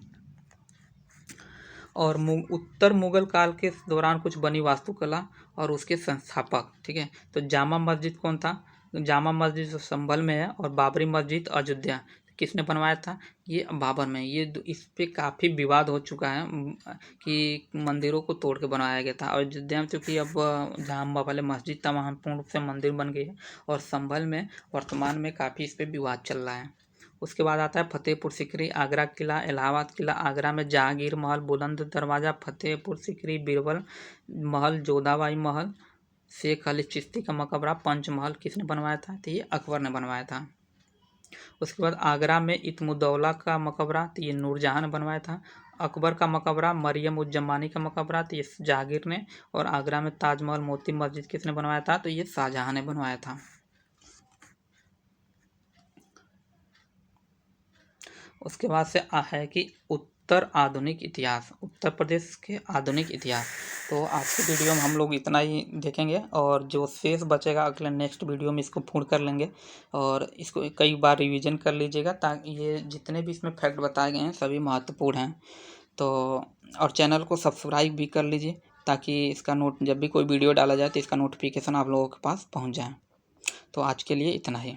और उत्तर मुगल काल के दौरान कुछ बनी वास्तुकला और उसके संस्थापक, ठीक है। तो जामा मस्जिद कौन था? जामा मस्जिद जो संभल में है, और बाबरी मस्जिद अयोध्या, किसने बनवाया था? ये बाबर में। इस पे काफ़ी विवाद हो चुका है कि मंदिरों को तोड़ के बनाया गया था। अयोध्या में क्योंकि अब जहाँ पहले मस्जिद था वहाँ पूर्ण रूप से मंदिर बन गई है, और संभल में वर्तमान में काफ़ी इस पे विवाद चल रहा है। उसके बाद आता है फतेहपुर सीकरी, आगरा किला, इलाहाबाद किला। आगरा में जहांगीर महल, बुलंद दरवाज़ा, फतेहपुर सीकरी, बीरबल महल, जोधाबाई महल, शेख अली चिश्ती का मकबरा, पंचमहल किसने बनवाया था? तो ये अकबर ने बनवाया था। उसके बाद आगरा में इत्मुद्दौला का मकबरा, तो ये नूरजहां ने बनवाया था। अकबर का मकबरा, मरियम उज जमानी का मकबरा, तो ये जहांगीर ने। और आगरा में ताजमहल, मोती मस्जिद किसने बनवाया था? तो ये शाहजहां ने बनवाया था। उसके बाद से है कि उत्तर प्रदेश के आधुनिक इतिहास। तो आज की वीडियो में हम लोग इतना ही देखेंगे, और जो शेष बचेगा अगले नेक्स्ट वीडियो में इसको पूर्ण कर लेंगे, और इसको कई बार रिवीजन कर लीजिएगा, ताकि ये जितने भी इसमें फैक्ट बताए गए हैं सभी महत्वपूर्ण हैं। तो और चैनल को सब्सक्राइब भी कर लीजिए, ताकि इसका जब भी कोई वीडियो डाला जाए तो इसका नोटिफिकेशन आप लोगों के पास पहुँच जाए। तो आज के लिए इतना ही।